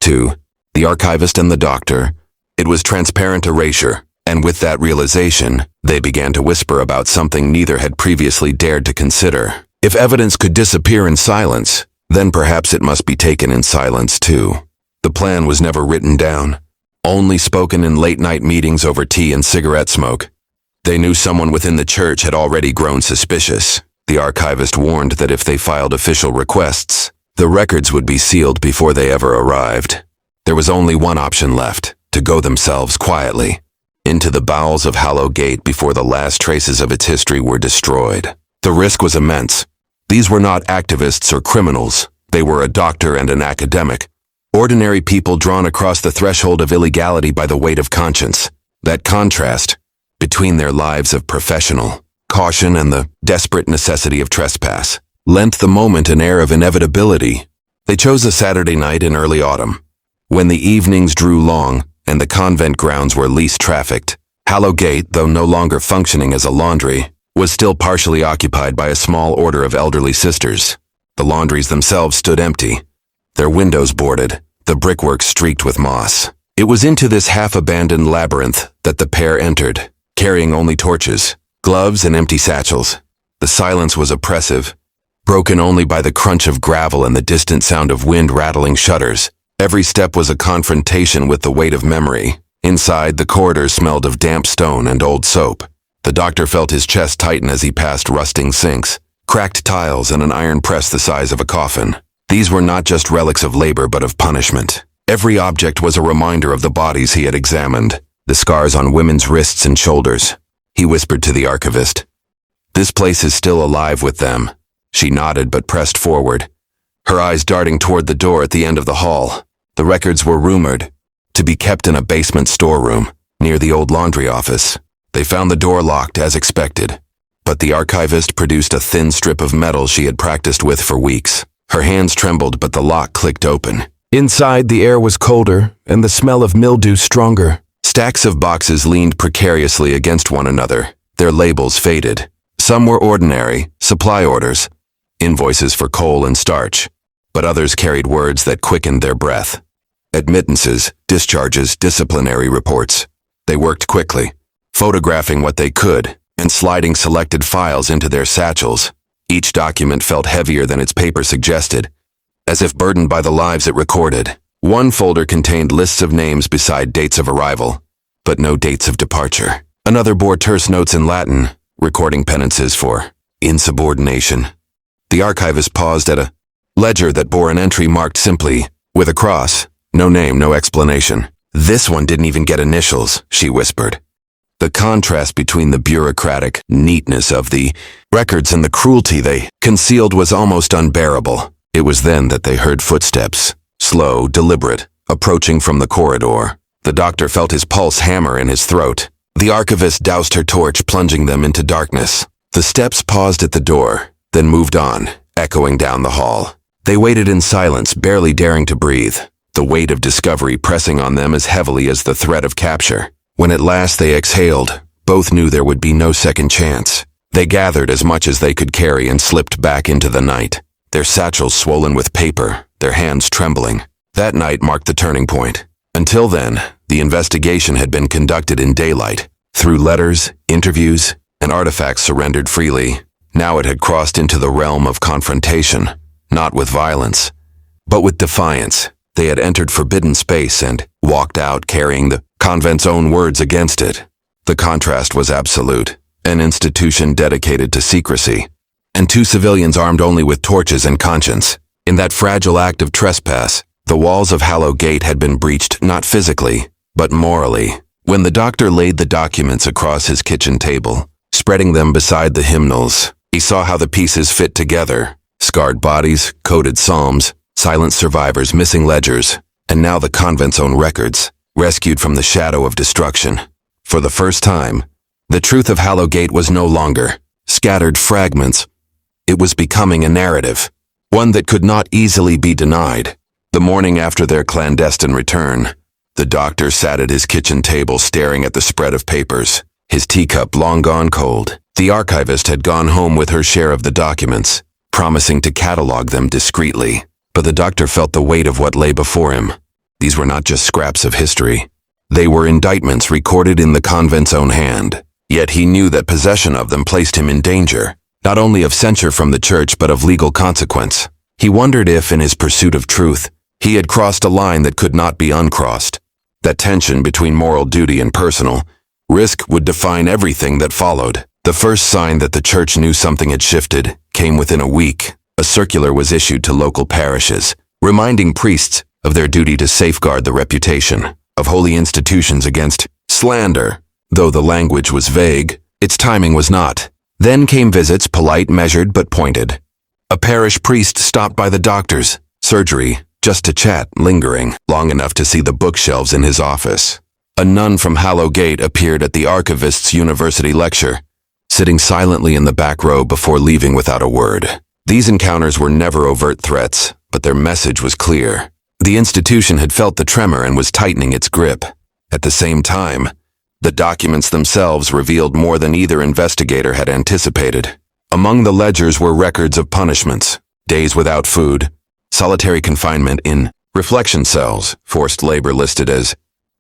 To the archivist and the doctor, it was transparent erasure, and with that realization, they began to whisper about something neither had previously dared to consider. If evidence could disappear in silence, then perhaps it must be taken in silence too. The plan was never written down, only spoken in late-night meetings over tea and cigarette smoke. They knew someone within the church had already grown suspicious. The archivist warned that if they filed official requests, the records would be sealed before they ever arrived. There was only one option left, to go themselves quietly into the bowels of Hallow Gate before the last traces of its history were destroyed. The risk was immense. These were not activists or criminals. They were a doctor and an academic, Ordinary people drawn across the threshold of illegality by the weight of conscience. That contrast between their lives of professional caution and the desperate necessity of trespass lent the moment an air of inevitability. They chose a Saturday night in early autumn, when the evenings drew long and the convent grounds were least trafficked. Hallow Gate, though no longer functioning as a laundry, was still partially occupied by a small order of elderly sisters. The laundries themselves stood empty, their windows boarded, the brickwork streaked with moss. It was into this half-abandoned labyrinth that the pair entered, carrying only torches, gloves, and empty satchels. The silence was oppressive, broken only by the crunch of gravel and the distant sound of wind rattling shutters. Every step was a confrontation with the weight of memory. Inside, the corridors smelled of damp stone and old soap. The doctor felt his chest tighten as he passed rusting sinks, cracked tiles, and an iron press the size of a coffin. These were not just relics of labor but of punishment. Every object was a reminder of the bodies he had examined, the scars on women's wrists and shoulders. He whispered to the archivist, "This place is still alive with them." She nodded but pressed forward, her eyes darting toward the door at the end of the hall. The records were rumored to be kept in a basement storeroom near the old laundry office. They found the door locked as expected, but the archivist produced a thin strip of metal she had practiced with for weeks. Her hands trembled, but the lock clicked open. Inside, the air was colder and the smell of mildew stronger. Stacks of boxes leaned precariously against one another, their labels faded. Some were ordinary, supply orders, invoices for coal and starch, but others carried words that quickened their breath. Admittances, discharges, disciplinary reports. They worked quickly, photographing what they could and sliding selected files into their satchels. Each document felt heavier than its paper suggested, as if burdened by the lives it recorded. One folder contained lists of names beside dates of arrival, but no dates of departure. Another bore terse notes in Latin, recording penances for insubordination. The archivist paused at a ledger that bore an entry marked simply, with a cross, no name, no explanation. "This one didn't even get initials," she whispered. The contrast between the bureaucratic neatness of the records and the cruelty they concealed was almost unbearable. It was then that they heard footsteps, slow, deliberate, approaching from the corridor. The doctor felt his pulse hammer in his throat. The archivist doused her torch, plunging them into darkness. The steps paused at the door, then moved on, echoing down the hall. They waited in silence, barely daring to breathe, the weight of discovery pressing on them as heavily as the threat of capture. When at last they exhaled, both knew there would be no second chance. They gathered as much as they could carry and slipped back into the night, their satchels swollen with paper, their hands trembling. That night marked the turning point. Until then, the investigation had been conducted in daylight, through letters, interviews, and artifacts surrendered freely. Now it had crossed into the realm of confrontation, not with violence, but with defiance. They had entered forbidden space and walked out carrying the convent's own words against it. The contrast was absolute, an institution dedicated to secrecy, and two civilians armed only with torches and conscience. In that fragile act of trespass, the walls of Hallow Gate had been breached not physically, but morally. When the doctor laid the documents across his kitchen table, spreading them beside the hymnals, he saw how the pieces fit together. Scarred bodies, coded psalms, silent survivors, missing ledgers, and now the convent's own records, rescued from the shadow of destruction. For the first time, the truth of Hallow Gate was no longer scattered fragments. It was becoming a narrative, one that could not easily be denied. The morning after their clandestine return, the doctor sat at his kitchen table staring at the spread of papers, his teacup long gone cold. The archivist had gone home with her share of the documents, promising to catalog them discreetly. But the doctor felt the weight of what lay before him. These were not just scraps of history. They were indictments recorded in the convent's own hand. Yet he knew that possession of them placed him in danger, not only of censure from the church but of legal consequence. He wondered if, in his pursuit of truth, he had crossed a line that could not be uncrossed. That tension between moral duty and personal risk would define everything that followed. The first sign that the church knew something had shifted came within a week. A circular was issued to local parishes, reminding priests of their duty to safeguard the reputation of holy institutions against slander. Though the language was vague, its timing was not. Then came visits, polite, measured, but pointed. A parish priest stopped by the doctor's surgery, just to chat, lingering long enough to see the bookshelves in his office. A nun from Hallow Gate appeared at the archivist's university lecture, sitting silently in the back row before leaving without a word. These encounters were never overt threats, but their message was clear. The institution had felt the tremor and was tightening its grip. At the same time, the documents themselves revealed more than either investigator had anticipated. Among the ledgers were records of punishments, days without food, solitary confinement in reflection cells, forced labor listed as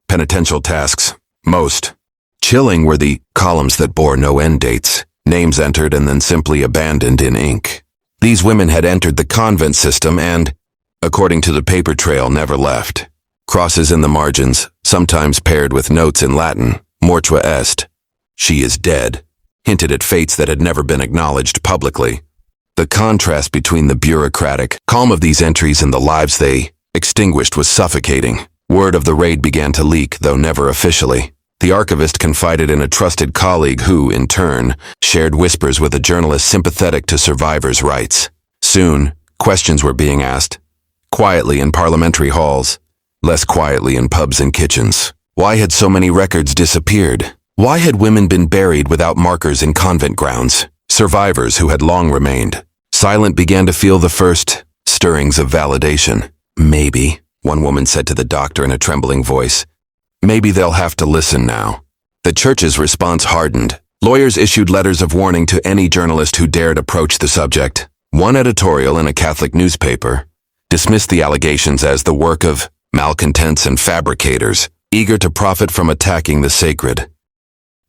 penitential tasks. Most chilling were the columns that bore no end dates, names entered and then simply abandoned in ink. These women had entered the convent system and, according to the paper trail, never left. Crosses in the margins, sometimes paired with notes in Latin, mortua est, she is dead, hinted at fates that had never been acknowledged publicly. The contrast between the bureaucratic calm of these entries and the lives they extinguished was suffocating. Word of the raid began to leak, though never officially. The archivist confided in a trusted colleague who, in turn, shared whispers with a journalist sympathetic to survivors' rights. Soon, questions were being asked, quietly in parliamentary halls, less quietly in pubs and kitchens. Why had so many records disappeared? Why had women been buried without markers in convent grounds? Survivors who had long remained silent began to feel the first stirrings of validation. Maybe, one woman said to the doctor in a trembling voice, maybe they'll have to listen now. The church's response hardened. Lawyers issued letters of warning to any journalist who dared approach the subject. One editorial in a Catholic newspaper dismissed the allegations as the work of malcontents and fabricators, eager to profit from attacking the sacred.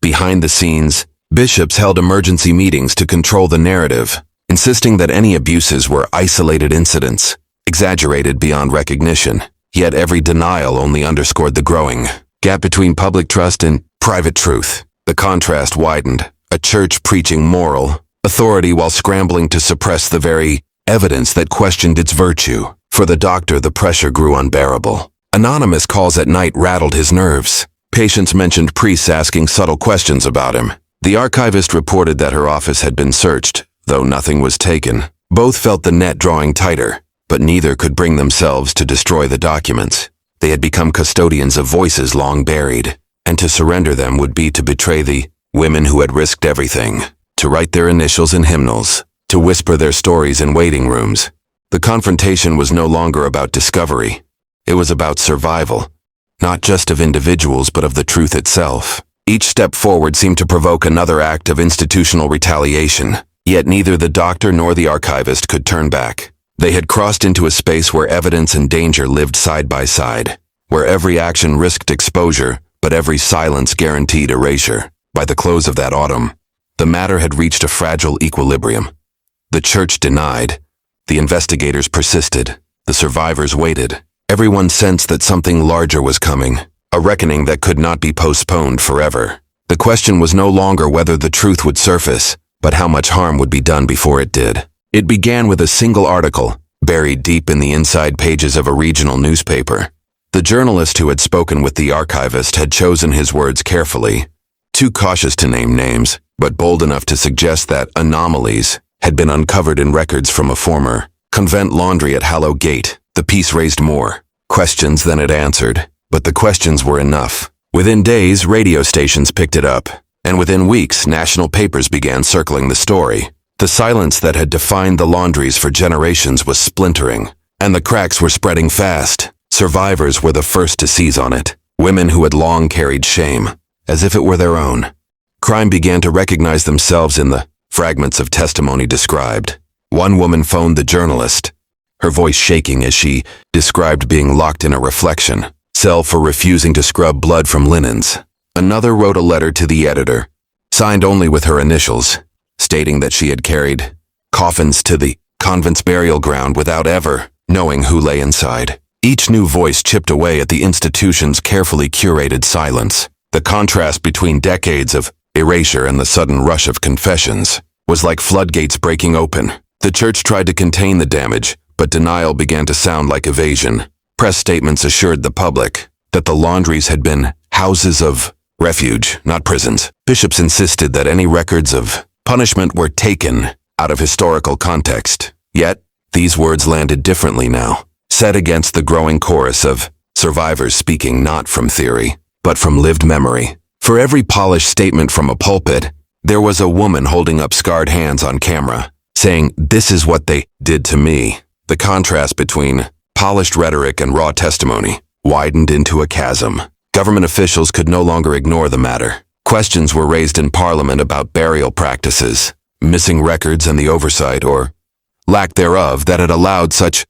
Behind the scenes, bishops held emergency meetings to control the narrative, insisting that any abuses were isolated incidents, exaggerated beyond recognition. Yet every denial only underscored the growing gap between public trust and private truth. The contrast widened, a church preaching moral authority while scrambling to suppress the very evidence that questioned its virtue. For the doctor, the pressure grew unbearable. Anonymous calls at night rattled his nerves. Patients mentioned priests asking subtle questions about him. The archivist reported that her office had been searched, though nothing was taken. Both felt the net drawing tighter, but neither could bring themselves to destroy the documents. They had become custodians of voices long buried, and to surrender them would be to betray the women who had risked everything, to write their initials in hymnals, to whisper their stories in waiting rooms. The confrontation was no longer about discovery. It was about survival, not just of individuals but of the truth itself. Each step forward seemed to provoke another act of institutional retaliation, yet neither the doctor nor the archivist could turn back. They had crossed into a space where evidence and danger lived side by side, where every action risked exposure, but every silence guaranteed erasure. By the close of that autumn, the matter had reached a fragile equilibrium. The church denied. The investigators persisted. The survivors waited. Everyone sensed that something larger was coming, a reckoning that could not be postponed forever. The question was no longer whether the truth would surface, but how much harm would be done before it did. It began with a single article, buried deep in the inside pages of a regional newspaper. The journalist who had spoken with the archivist had chosen his words carefully, too cautious to name names, but bold enough to suggest that anomalies had been uncovered in records from a former Convent Laundry at Hallow Gate. The piece raised more questions than it answered, but the questions were enough. Within days, radio stations picked it up, and within weeks, national papers began circling the story. The silence that had defined the laundries for generations was splintering, and the cracks were spreading fast. Survivors were the first to seize on it, women who had long carried shame, as if it were their own. Crime began to recognize themselves in the fragments of testimony described. One woman phoned the journalist, her voice shaking as she described being locked in a reflection cell for refusing to scrub blood from linens. Another wrote a letter to the editor, signed only with her initials, stating that she had carried coffins to the convent's burial ground without ever knowing who lay inside. Each new voice chipped away at the institution's carefully curated silence. The contrast between decades of erasure and the sudden rush of confessions was like floodgates breaking open. The church tried to contain the damage, but denial began to sound like evasion. Press statements assured the public that the laundries had been houses of refuge, not prisons. Bishops insisted that any records of punishment were taken out of historical context. Yet, these words landed differently now. set against the growing chorus of survivors speaking not from theory, but from lived memory. For every polished statement from a pulpit, there was a woman holding up scarred hands on camera, saying, "This is what they did to me." The contrast between polished rhetoric and raw testimony widened into a chasm. Government officials could no longer ignore the matter. Questions were raised in Parliament about burial practices, missing records, and the oversight, or lack thereof, that had allowed such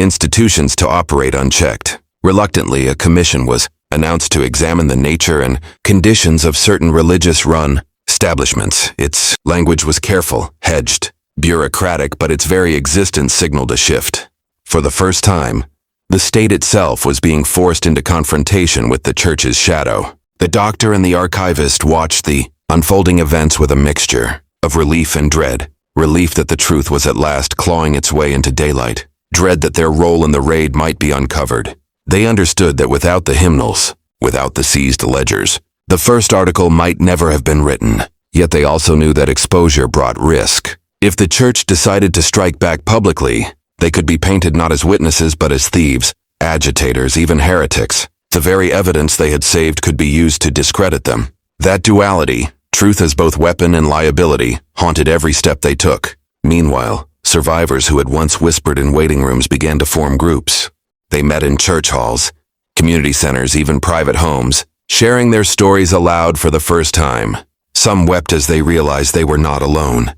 institutions to operate unchecked. Reluctantly, a commission was announced to examine the nature and conditions of certain religious-run establishments. Its language was careful, hedged, bureaucratic, but its very existence signaled a shift. For the first time, the state itself was being forced into confrontation with the church's shadow. The doctor and the archivist watched the unfolding events with a mixture of relief and dread. Relief that the truth was at last clawing its way into daylight. Dread that their role in the raid might be uncovered. They understood that without the hymnals, without the seized ledgers, the first article might never have been written. Yet they also knew that exposure brought risk. If the church decided to strike back publicly, they could be painted not as witnesses but as thieves, agitators, even heretics. The very evidence they had saved could be used to discredit them. That duality, truth as both weapon and liability, haunted every step they took. Meanwhile, survivors who had once whispered in waiting rooms began to form groups. They met in church halls, community centers, even private homes, sharing their stories aloud for the first time. Some wept as they realized they were not alone.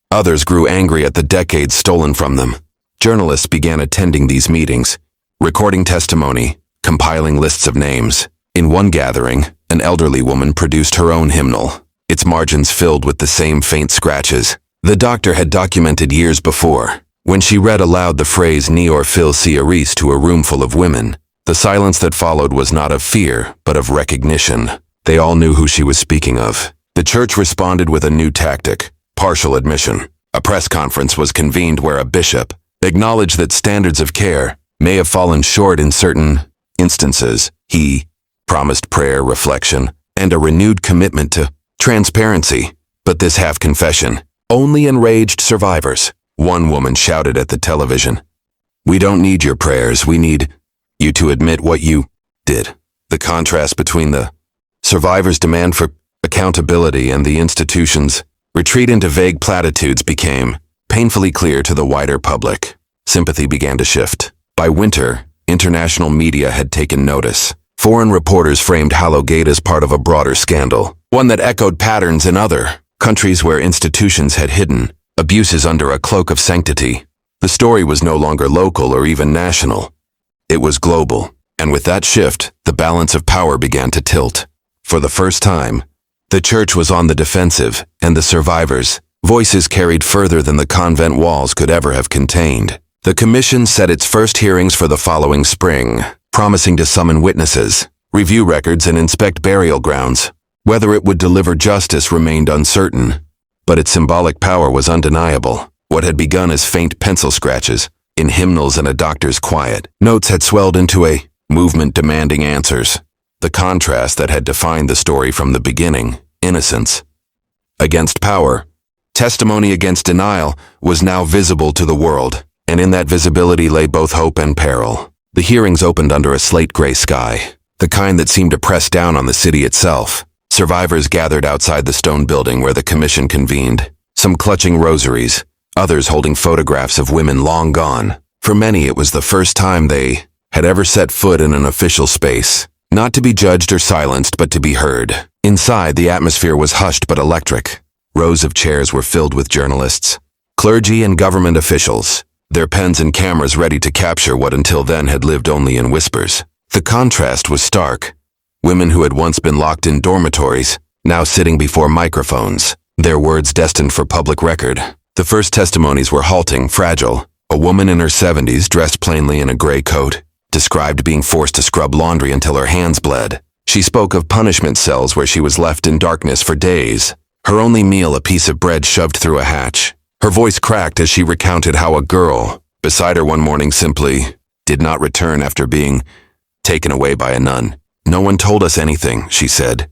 Others grew angry at the decades stolen from them. Journalists began attending these meetings, recording testimony, compiling lists of names. In one gathering, an elderly woman produced her own hymnal, its margins filled with the same faint scratches the doctor had documented years before. When she read aloud the phrase "Ni or fil ciaris" to a room full of women, the silence that followed was not of fear, but of recognition. They all knew who she was speaking of. The church responded with a new tactic: partial admission. A press conference was convened where a bishop acknowledged that standards of care may have fallen short in certain instances. He promised prayer, reflection, and a renewed commitment to transparency. But this half-confession only enraged survivors. One woman shouted at the television, "We don't need your prayers, we need you to admit what you did." The contrast between the survivors' demand for accountability and the institution's retreat into vague platitudes became painfully clear to the wider public. Sympathy began to shift. By winter, international media had taken notice. Foreign reporters framed Hallow Gate as part of a broader scandal, one that echoed patterns in other countries where institutions had hidden abuses under a cloak of sanctity. The story was no longer local or even national. It was global, and with that shift, the balance of power began to tilt. For the first time, the church was on the defensive, and the survivors' voices carried further than the convent walls could ever have contained. The commission set its first hearings for the following spring, promising to summon witnesses, review records, and inspect burial grounds. Whether it would deliver justice remained uncertain, but its symbolic power was undeniable. What had begun as faint pencil scratches in hymnals and a doctor's quiet notes had swelled into a movement demanding answers. The contrast that had defined the story from the beginning, innocence against power, testimony against denial, was now visible to the world, and in that visibility lay both hope and peril. The hearings opened under a slate-gray sky, the kind that seemed to press down on the city itself. Survivors gathered outside the stone building where the commission convened, some clutching rosaries, others holding photographs of women long gone. For many, it was the first time they had ever set foot in an official space, not to be judged or silenced, but to be heard. Inside, the atmosphere was hushed but electric. Rows of chairs were filled with journalists, clergy, and government officials, their pens and cameras ready to capture what until then had lived only in whispers. The contrast was stark. Women who had once been locked in dormitories, now sitting before microphones, their words destined for public record. The first testimonies were halting, fragile. A woman in her 70s, dressed plainly in a gray coat, described being forced to scrub laundry until her hands bled. She spoke of punishment cells where she was left in darkness for days, her only meal a piece of bread shoved through a hatch. Her voice cracked as she recounted how a girl beside her one morning simply did not return after being taken away by a nun. "No one told us anything," she said.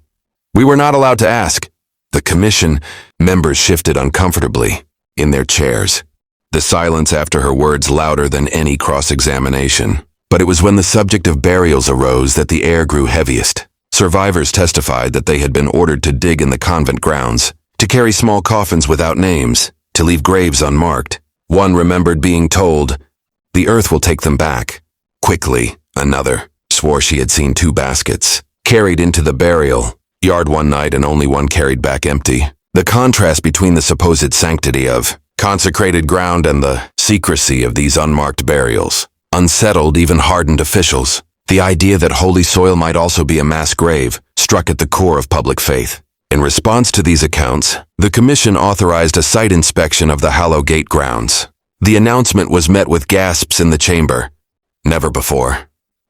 "We were not allowed to ask." The commission members shifted uncomfortably in their chairs, the silence after her words louder than any cross-examination. But it was when the subject of burials arose that the air grew heaviest. Survivors testified that they had been ordered to dig in the convent grounds, to carry small coffins without names, to leave graves unmarked. One remembered being told, "The earth will take them back." Quickly, another swore she had seen 2 baskets carried into the burial yard one night and only one carried back empty. The contrast between the supposed sanctity of consecrated ground and the secrecy of these unmarked burials unsettled even hardened officials. The idea that holy soil might also be a mass grave struck at the core of public faith. In response to these accounts, the commission authorized a site inspection of the Hallow Gate grounds. The announcement was met with gasps in the chamber. Never before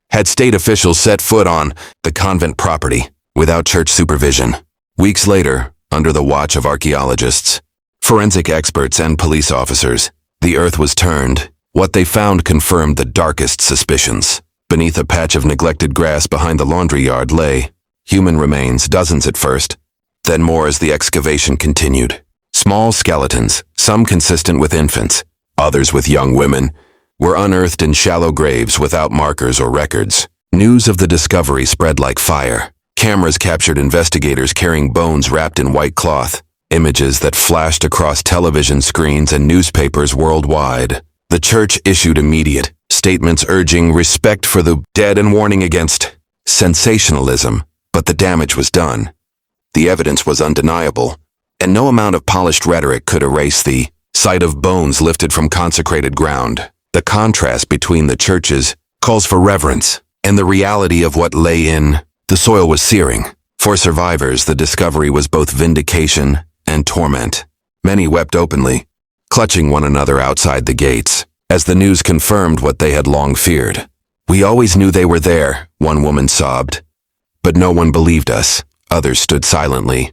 had state officials set foot on the convent property without church supervision. Weeks later, under the watch of archaeologists, forensic experts, and police officers, the earth was turned. What they found confirmed the darkest suspicions. Beneath a patch of neglected grass behind the laundry yard lay human remains, dozens at first, then more as the excavation continued. Small skeletons, some consistent with infants, others with young women, were unearthed in shallow graves without markers or records. News of the discovery spread like fire. Cameras captured investigators carrying bones wrapped in white cloth, images that flashed across television screens and newspapers worldwide. The church issued immediate statements urging respect for the dead and warning against sensationalism, but the damage was done. The evidence was undeniable, and no amount of polished rhetoric could erase the sight of bones lifted from consecrated ground. The contrast between the church's calls for reverence and the reality of what lay in the soil was searing. For survivors, the discovery was both vindication and torment. Many wept openly, clutching one another outside the gates, as the news confirmed what they had long feared. "We always knew they were there," one woman sobbed. "But no one believed us." Others stood silently,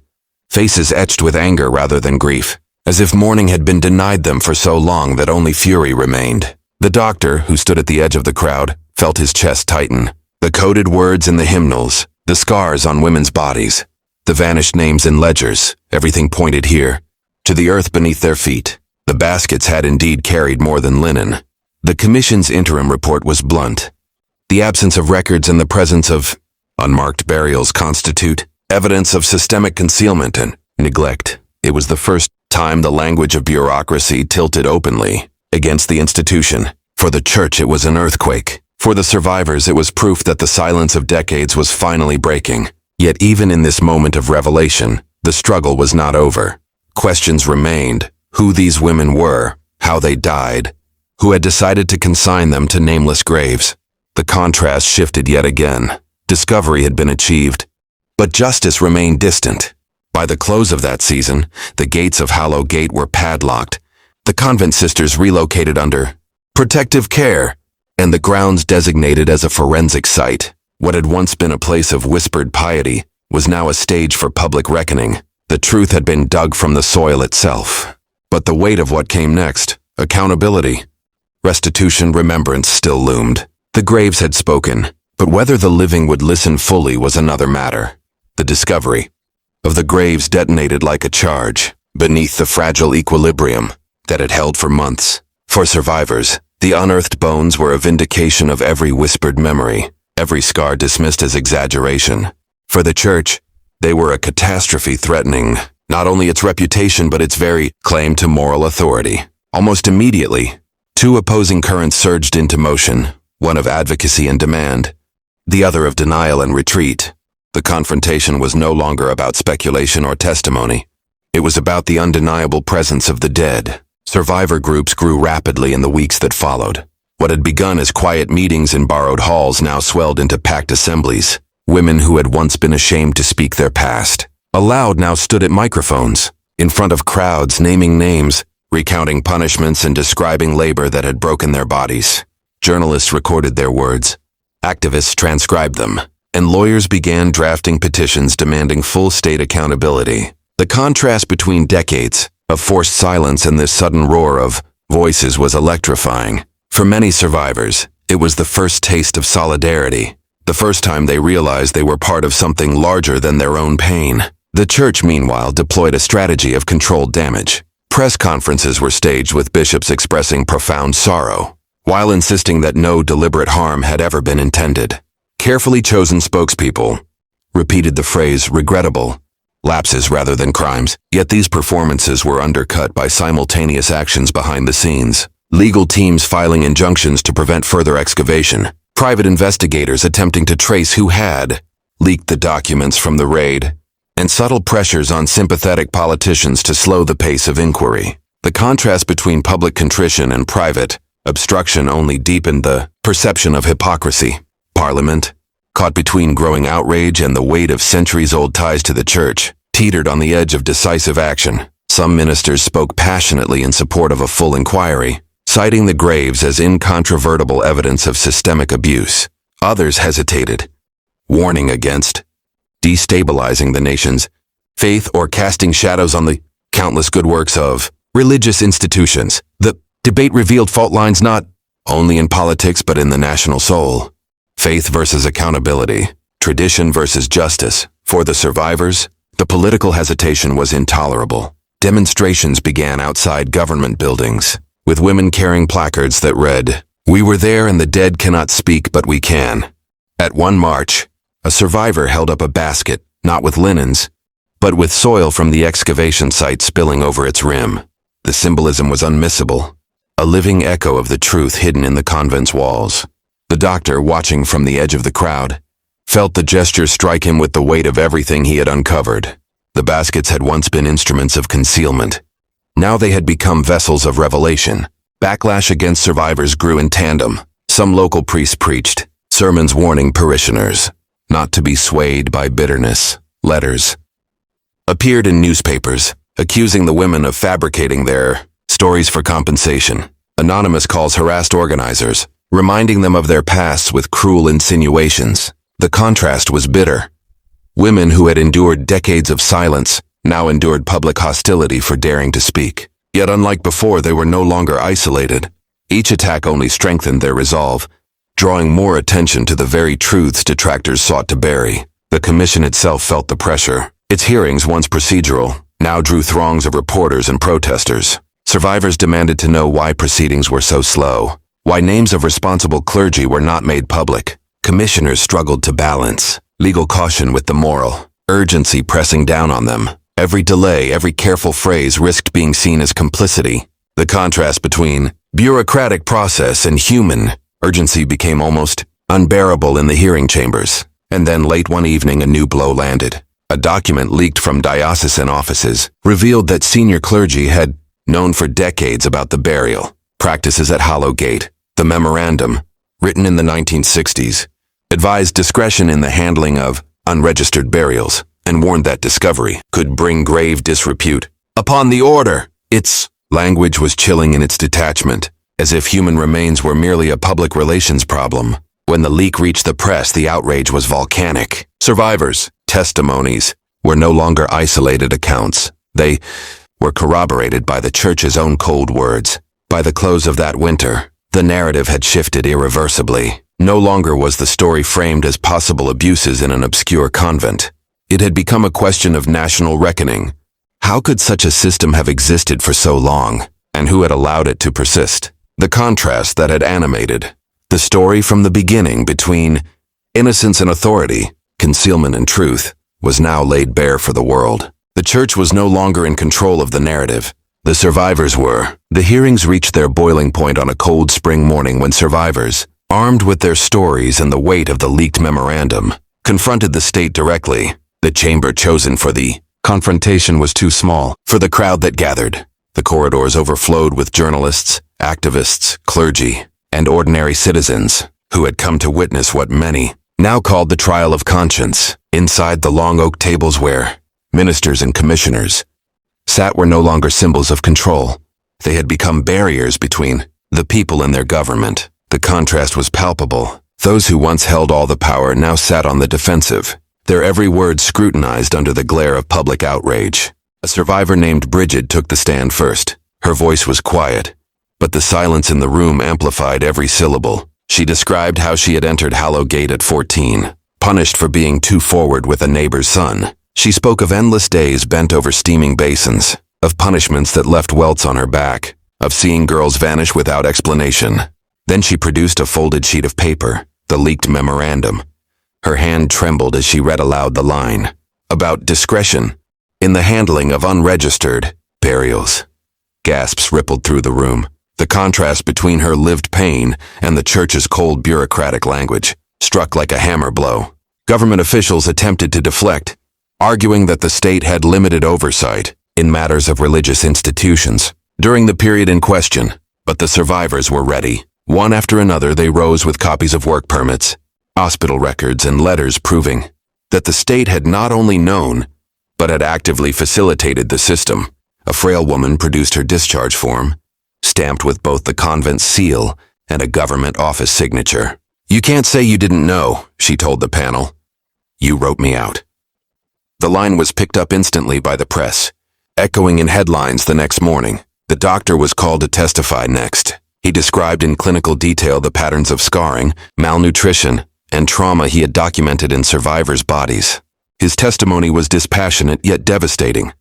faces etched with anger rather than grief, as if mourning had been denied them for so long that only fury remained. The doctor, who stood at the edge of the crowd, felt his chest tighten. The coded words in the hymnals, the scars on women's bodies, the vanished names in ledgers, everything pointed here, to the earth beneath their feet. The baskets had indeed carried more than linen. The commission's interim report was blunt. The absence of records and the presence of unmarked burials constitute evidence of systemic concealment and neglect. It was the first time the language of bureaucracy tilted openly against the institution. For the church, it was an earthquake. For the survivors, it was proof that the silence of decades was finally breaking. Yet even in this moment of revelation, the struggle was not over. Questions remained: who these women were, how they died, who had decided to consign them to nameless graves. The contrast shifted yet again. Discovery had been achieved, but justice remained distant. By the close of that season, the gates of Hallow Gate were padlocked, the convent sisters relocated under protective care, and the grounds designated as a forensic site. What had once been a place of whispered piety was now a stage for public reckoning. The truth had been dug from the soil itself. But the weight of what came next, accountability, restitution, remembrance, still loomed. The graves had spoken, but whether the living would listen fully was another matter. The discovery of the graves detonated like a charge beneath the fragile equilibrium that had held for months. For survivors, the unearthed bones were a vindication of every whispered memory, every scar dismissed as exaggeration. For the church, they were a catastrophe threatening not only its reputation but its very claim to moral authority. Almost immediately, 2 opposing currents surged into motion, one of advocacy and demand, the other of denial and retreat. The confrontation was no longer about speculation or testimony. It was about the undeniable presence of the dead. Survivor groups grew rapidly in the weeks that followed. What had begun as quiet meetings in borrowed halls now swelled into packed assemblies. Women who had once been ashamed to speak their past, aloud, now stood at microphones, in front of crowds, naming names, recounting punishments and describing labor that had broken their bodies. Journalists recorded their words, activists transcribed them, and lawyers began drafting petitions demanding full state accountability. The contrast between decades of forced silence and this sudden roar of voices was electrifying. For many survivors, it was the first taste of solidarity, the first time they realized they were part of something larger than their own pain. The church, meanwhile, deployed a strategy of controlled damage. Press conferences were staged with bishops expressing profound sorrow, while insisting that no deliberate harm had ever been intended. Carefully chosen spokespeople repeated the phrase regrettable lapses rather than crimes, yet these performances were undercut by simultaneous actions behind the scenes. Legal teams filing injunctions to prevent further excavation, private investigators attempting to trace who had leaked the documents from the raid, and subtle pressures on sympathetic politicians to slow the pace of inquiry. The contrast between public contrition and private obstruction only deepened the perception of hypocrisy. Parliament, caught between growing outrage and the weight of centuries-old ties to the church, teetered on the edge of decisive action. Some ministers spoke passionately in support of a full inquiry, citing the graves as incontrovertible evidence of systemic abuse. Others hesitated, warning against destabilizing the nation's faith or casting shadows on the countless good works of religious institutions. The debate revealed fault lines not only in politics but in the national soul. Faith versus accountability, tradition versus justice. For the survivors, the political hesitation was intolerable. Demonstrations began outside government buildings, with women carrying placards that read, "We were there and the dead cannot speak, but we can." At one march, a survivor held up a basket, not with linens, but with soil from the excavation site spilling over its rim. The symbolism was unmissable, a living echo of the truth hidden in the convent's walls. The doctor, watching from the edge of the crowd, felt the gesture strike him with the weight of everything he had uncovered. The baskets had once been instruments of concealment. Now they had become vessels of revelation. Backlash against survivors grew in tandem. Some local priests preached sermons warning parishioners not to be swayed by bitterness. Letters appeared in newspapers, accusing the women of fabricating their stories for compensation. Anonymous calls harassed organizers, reminding them of their pasts with cruel insinuations. The contrast was bitter. Women who had endured decades of silence now endured public hostility for daring to speak. Yet unlike before, they were no longer isolated. Each attack only strengthened their resolve, drawing more attention to the very truths detractors sought to bury. The commission itself felt the pressure. Its hearings, once procedural, now drew throngs of reporters and protesters. Survivors demanded to know why proceedings were so slow, why names of responsible clergy were not made public. Commissioners struggled to balance legal caution with the moral urgency pressing down on them. Every delay, every careful phrase risked being seen as complicity. The contrast between bureaucratic process and human urgency became almost unbearable in the hearing chambers. And then late one evening, a new blow landed. A document leaked from diocesan offices revealed that senior clergy had known for decades about the burial practices at Hallowgate. The memorandum, written in the 1960s, advised discretion in the handling of unregistered burials and warned that discovery could bring grave disrepute upon the order. Its language was chilling in its detachment, as if human remains were merely a public relations problem. When the leak reached the press, the outrage was volcanic. Survivors' testimonies were no longer isolated accounts. They were corroborated by the church's own cold words. By the close of that winter, the narrative had shifted irreversibly. No longer was the story framed as possible abuses in an obscure convent. It had become a question of national reckoning. How could such a system have existed for so long, and who had allowed it to persist? The contrast that had animated the story from the beginning between innocence and authority, concealment and truth, was now laid bare for the world. The church was no longer in control of the narrative. The survivors were. The hearings reached their boiling point on a cold spring morning when survivors, armed with their stories and the weight of the leaked memorandum, confronted the state directly. The chamber chosen for the confrontation was too small for the crowd that gathered. The corridors overflowed with journalists, activists, clergy, and ordinary citizens who had come to witness what many now called the trial of conscience. Inside the long oak tables where ministers and commissioners sat were no longer symbols of control. They had become barriers between the people and their government. The contrast was palpable. Those who once held all the power now sat on the defensive, their every word scrutinized under the glare of public outrage. A survivor named Bridget took the stand first. Her voice was quiet, but the silence in the room amplified every syllable. She described how she had entered Hallowgate at 14, punished for being too forward with a neighbor's son. She spoke of endless days bent over steaming basins, of punishments that left welts on her back, of seeing girls vanish without explanation. Then she produced a folded sheet of paper, the leaked memorandum. Her hand trembled as she read aloud the line about discretion in the handling of unregistered burials. Gasps rippled through the room. The contrast between her lived pain and the church's cold bureaucratic language struck like a hammer blow. Government officials attempted to deflect, arguing that the state had limited oversight in matters of religious institutions during the period in question, but the survivors were ready. One after another, they rose with copies of work permits, hospital records, and letters proving that the state had not only known, but had actively facilitated the system. A frail woman produced her discharge form, stamped with both the convent's seal and a government office signature. "You can't say you didn't know," she told the panel. "You wrote me out." The line was picked up instantly by the press, echoing in headlines the next morning. The doctor was called to testify next. He described in clinical detail the patterns of scarring, malnutrition, and trauma he had documented in survivors' bodies. His testimony was dispassionate yet devastating.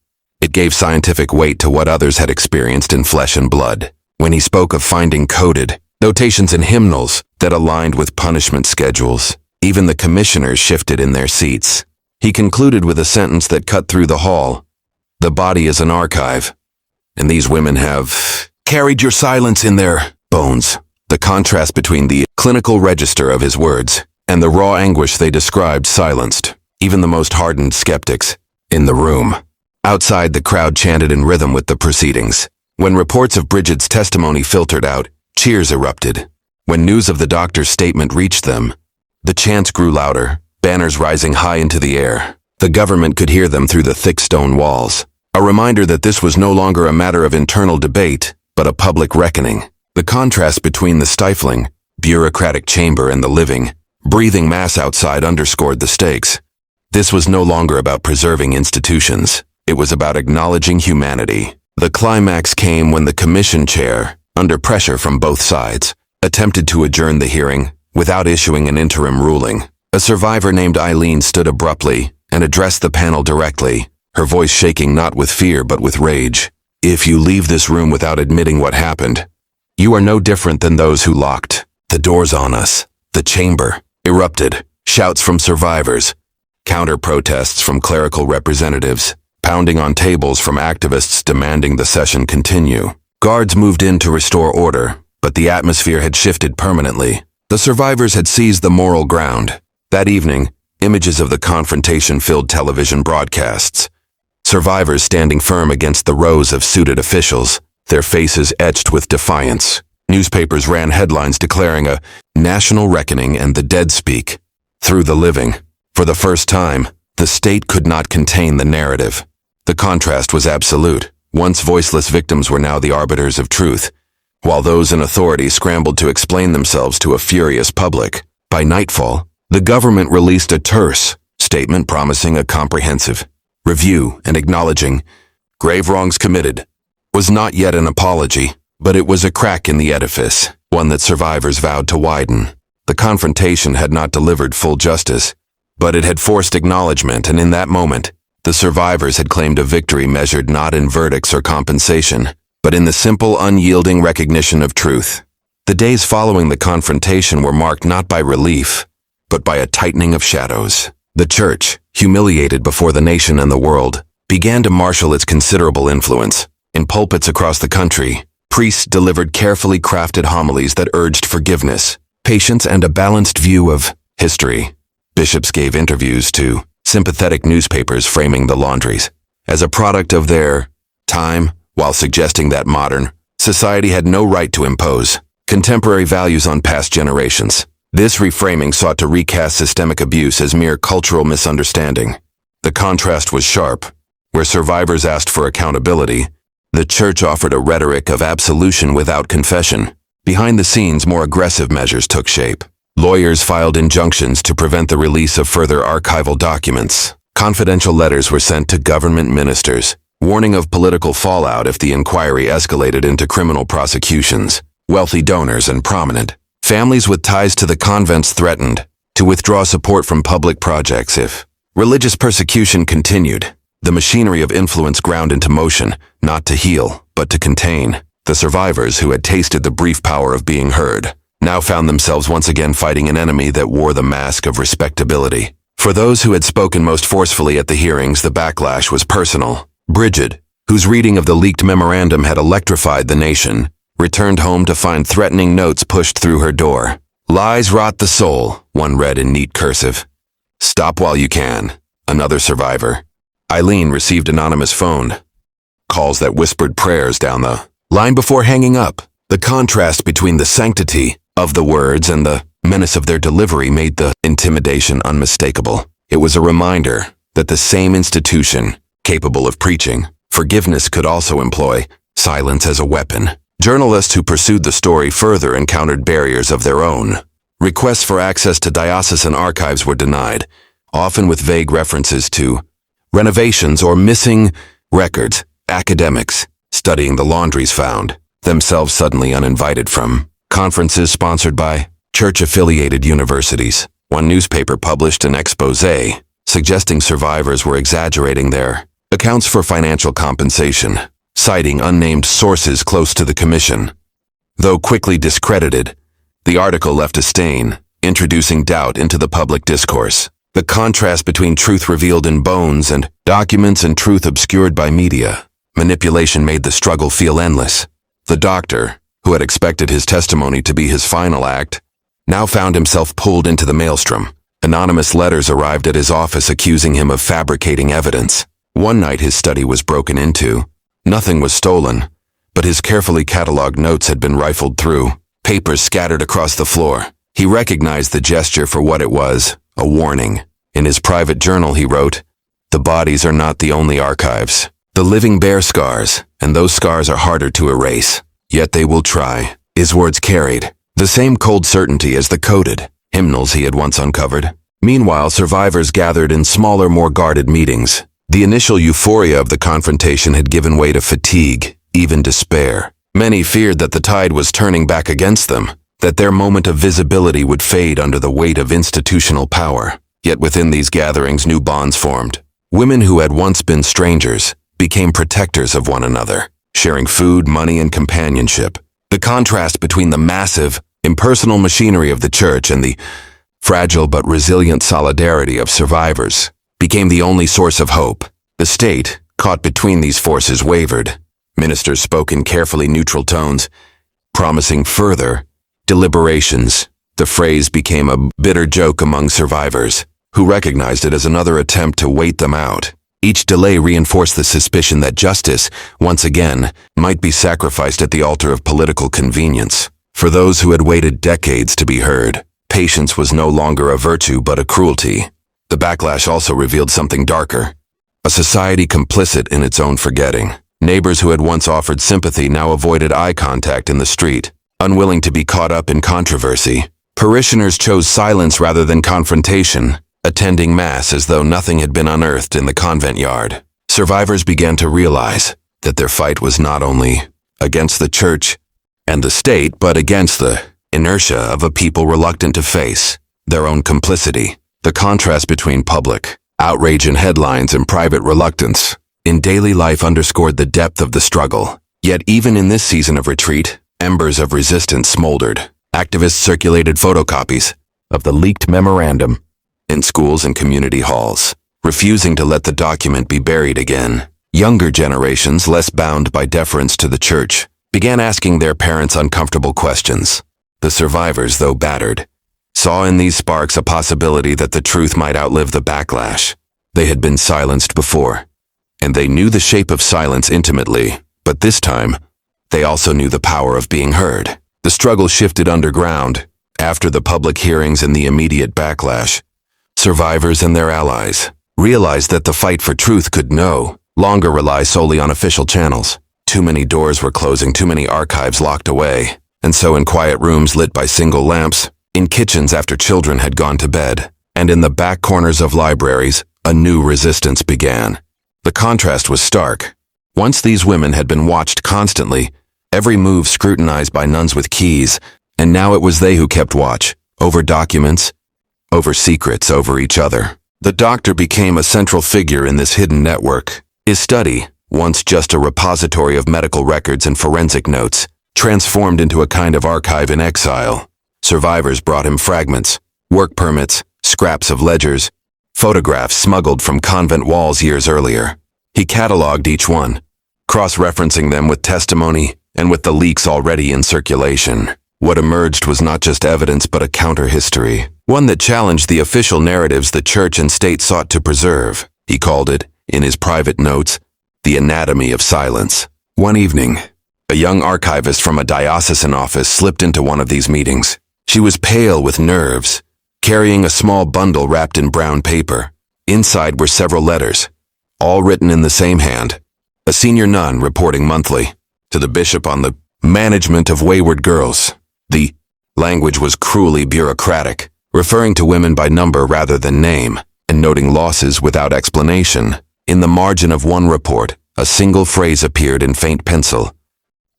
It gave scientific weight to what others had experienced in flesh and blood. When he spoke of finding coded notations in hymnals that aligned with punishment schedules, even the commissioners shifted in their seats. He concluded with a sentence that cut through the hall. "The body is an archive, and these women have carried your silence in their bones." The contrast between the clinical register of his words and the raw anguish they described silenced even the most hardened skeptics in the room. Outside, the crowd chanted in rhythm with the proceedings. When reports of Bridget's testimony filtered out, cheers erupted. When news of the doctor's statement reached them, the chants grew louder, banners rising high into the air. The government could hear them through the thick stone walls, a reminder that this was no longer a matter of internal debate, but a public reckoning. The contrast between the stifling, bureaucratic chamber and the living, breathing mass outside underscored the stakes. This was no longer about preserving institutions. It was about acknowledging humanity. The climax came when the commission chair, under pressure from both sides, attempted to adjourn the hearing without issuing an interim ruling. A survivor named Eileen stood abruptly and addressed the panel directly, her voice shaking not with fear but with rage. "If you leave this room without admitting what happened, you are no different than those who locked the doors on us." The chamber erupted, shouts from survivors, counter-protests from clerical representatives, pounding on tables from activists demanding the session continue. Guards moved in to restore order, but the atmosphere had shifted permanently. The survivors had seized the moral ground. That evening, images of the confrontation filled television broadcasts. Survivors standing firm against the rows of suited officials, their faces etched with defiance. Newspapers ran headlines declaring a national reckoning and the dead speak through the living. For the first time, the state could not contain the narrative. The contrast was absolute. Once voiceless victims were now the arbiters of truth, while those in authority scrambled to explain themselves to a furious public. By nightfall, the government released a terse statement promising a comprehensive review and acknowledging grave wrongs committed. Was not yet an apology, but it was a crack in the edifice, one that survivors vowed to widen. The confrontation had not delivered full justice, but it had forced acknowledgement, and in that moment, the survivors had claimed a victory measured not in verdicts or compensation, but in the simple, unyielding recognition of truth. The days following the confrontation were marked not by relief, but by a tightening of shadows. The church, humiliated before the nation and the world, began to marshal its considerable influence. In pulpits across the country, priests delivered carefully crafted homilies that urged forgiveness, patience, and a balanced view of history. Bishops gave interviews to sympathetic newspapers framing the Laundries as a product of their time, while suggesting that modern society had no right to impose contemporary values on past generations. This reframing sought to recast systemic abuse as mere cultural misunderstanding. The contrast was sharp. Where survivors asked for accountability, the church offered a rhetoric of absolution without confession. Behind the scenes, more aggressive measures took shape. Lawyers filed injunctions to prevent the release of further archival documents. Confidential letters were sent to government ministers, warning of political fallout if the inquiry escalated into criminal prosecutions. Wealthy donors and prominent families with ties to the convents threatened to withdraw support from public projects if religious persecution continued. The machinery of influence ground into motion, not to heal, but to contain. The survivors, who had tasted the brief power of being heard, now found themselves once again fighting an enemy that wore the mask of respectability. For those who had spoken most forcefully at the hearings, the backlash was personal. Bridget, whose reading of the leaked memorandum had electrified the nation, returned home to find threatening notes pushed through her door. "Lies rot the soul," one read in neat cursive. "Stop while you can," another survivor. Eileen received anonymous phone calls that whispered prayers down the line before hanging up. The contrast between the sanctity of the words and the menace of their delivery made the intimidation unmistakable. It was a reminder that the same institution, capable of preaching forgiveness, could also employ silence as a weapon. Journalists who pursued the story further encountered barriers of their own. Requests for access to diocesan archives were denied, often with vague references to renovations or missing records. Academics studying the Laundries found themselves suddenly uninvited from conferences sponsored by church-affiliated universities. One newspaper published an exposé suggesting survivors were exaggerating their accounts for financial compensation, citing unnamed sources close to the commission. Though quickly discredited, the article left a stain, introducing doubt into the public discourse. The contrast between truth revealed in bones and documents and truth obscured by media manipulation made the struggle feel endless. The doctor, who had expected his testimony to be his final act, now found himself pulled into the maelstrom. Anonymous letters arrived at his office accusing him of fabricating evidence. One night his study was broken into. Nothing was stolen, but his carefully catalogued notes had been rifled through, papers scattered across the floor. He recognized the gesture for what it was, a warning. In his private journal he wrote, "The bodies are not the only archives. The living bear scars, and those scars are harder to erase. Yet they will try." His words carried the same cold certainty as the coded hymnals he had once uncovered. Meanwhile, survivors gathered in smaller, more guarded meetings. The initial euphoria of the confrontation had given way to fatigue, even despair. Many feared that the tide was turning back against them, that their moment of visibility would fade under the weight of institutional power. Yet within these gatherings, new bonds formed. Women who had once been strangers became protectors of one another, sharing food, money, and companionship. The contrast between the massive, impersonal machinery of the church and the fragile but resilient solidarity of survivors became the only source of hope. The state, caught between these forces, wavered. Ministers spoke in carefully neutral tones, promising further deliberations. The phrase became a bitter joke among survivors, who recognized it as another attempt to wait them out. Each delay reinforced the suspicion that justice, once again, might be sacrificed at the altar of political convenience. For those who had waited decades to be heard, patience was no longer a virtue but a cruelty. The backlash also revealed something darker. A society complicit in its own forgetting. Neighbors who had once offered sympathy now avoided eye contact in the street, unwilling to be caught up in controversy. Parishioners chose silence rather than confrontation, attending Mass as though nothing had been unearthed in the convent yard. Survivors began to realize that their fight was not only against the church and the state, but against the inertia of a people reluctant to face their own complicity. The contrast between public outrage in headlines and private reluctance in daily life underscored the depth of the struggle. Yet even in this season of retreat, embers of resistance smoldered. Activists circulated photocopies of the leaked memorandum in schools and community halls, refusing to let the document be buried again. Younger generations, less bound by deference to the church, began asking their parents uncomfortable questions. The survivors, though battered, saw in these sparks a possibility that the truth might outlive the backlash. They had been silenced before, and they knew the shape of silence intimately, but this time, they also knew the power of being heard. The struggle shifted underground. After the public hearings and the immediate backlash, survivors and their allies realized that the fight for truth could no longer rely solely on official channels. Too many doors were closing, too many archives locked away, and so in quiet rooms lit by single lamps, in kitchens after children had gone to bed, and in the back corners of libraries, a new resistance began. The contrast was stark. Once these women had been watched constantly, every move scrutinized by nuns with keys, and now it was they who kept watch, over documents, over secrets, over each other. The doctor became a central figure in this hidden network. His study, once just a repository of medical records and forensic notes, transformed into a kind of archive in exile. Survivors brought him fragments, work permits, scraps of ledgers, photographs smuggled from convent walls years earlier. He cataloged each one, cross-referencing them with testimony and with the leaks already in circulation. What emerged was not just evidence but a counter-history, one that challenged the official narratives the church and state sought to preserve. He called it, in his private notes, the anatomy of silence. One evening, a young archivist from a diocesan office slipped into one of these meetings. She was pale with nerves, carrying a small bundle wrapped in brown paper. Inside were several letters, all written in the same hand. A senior nun reporting monthly to the bishop on the management of wayward girls. The language was cruelly bureaucratic, referring to women by number rather than name, and noting losses without explanation. In the margin of one report, a single phrase appeared in faint pencil.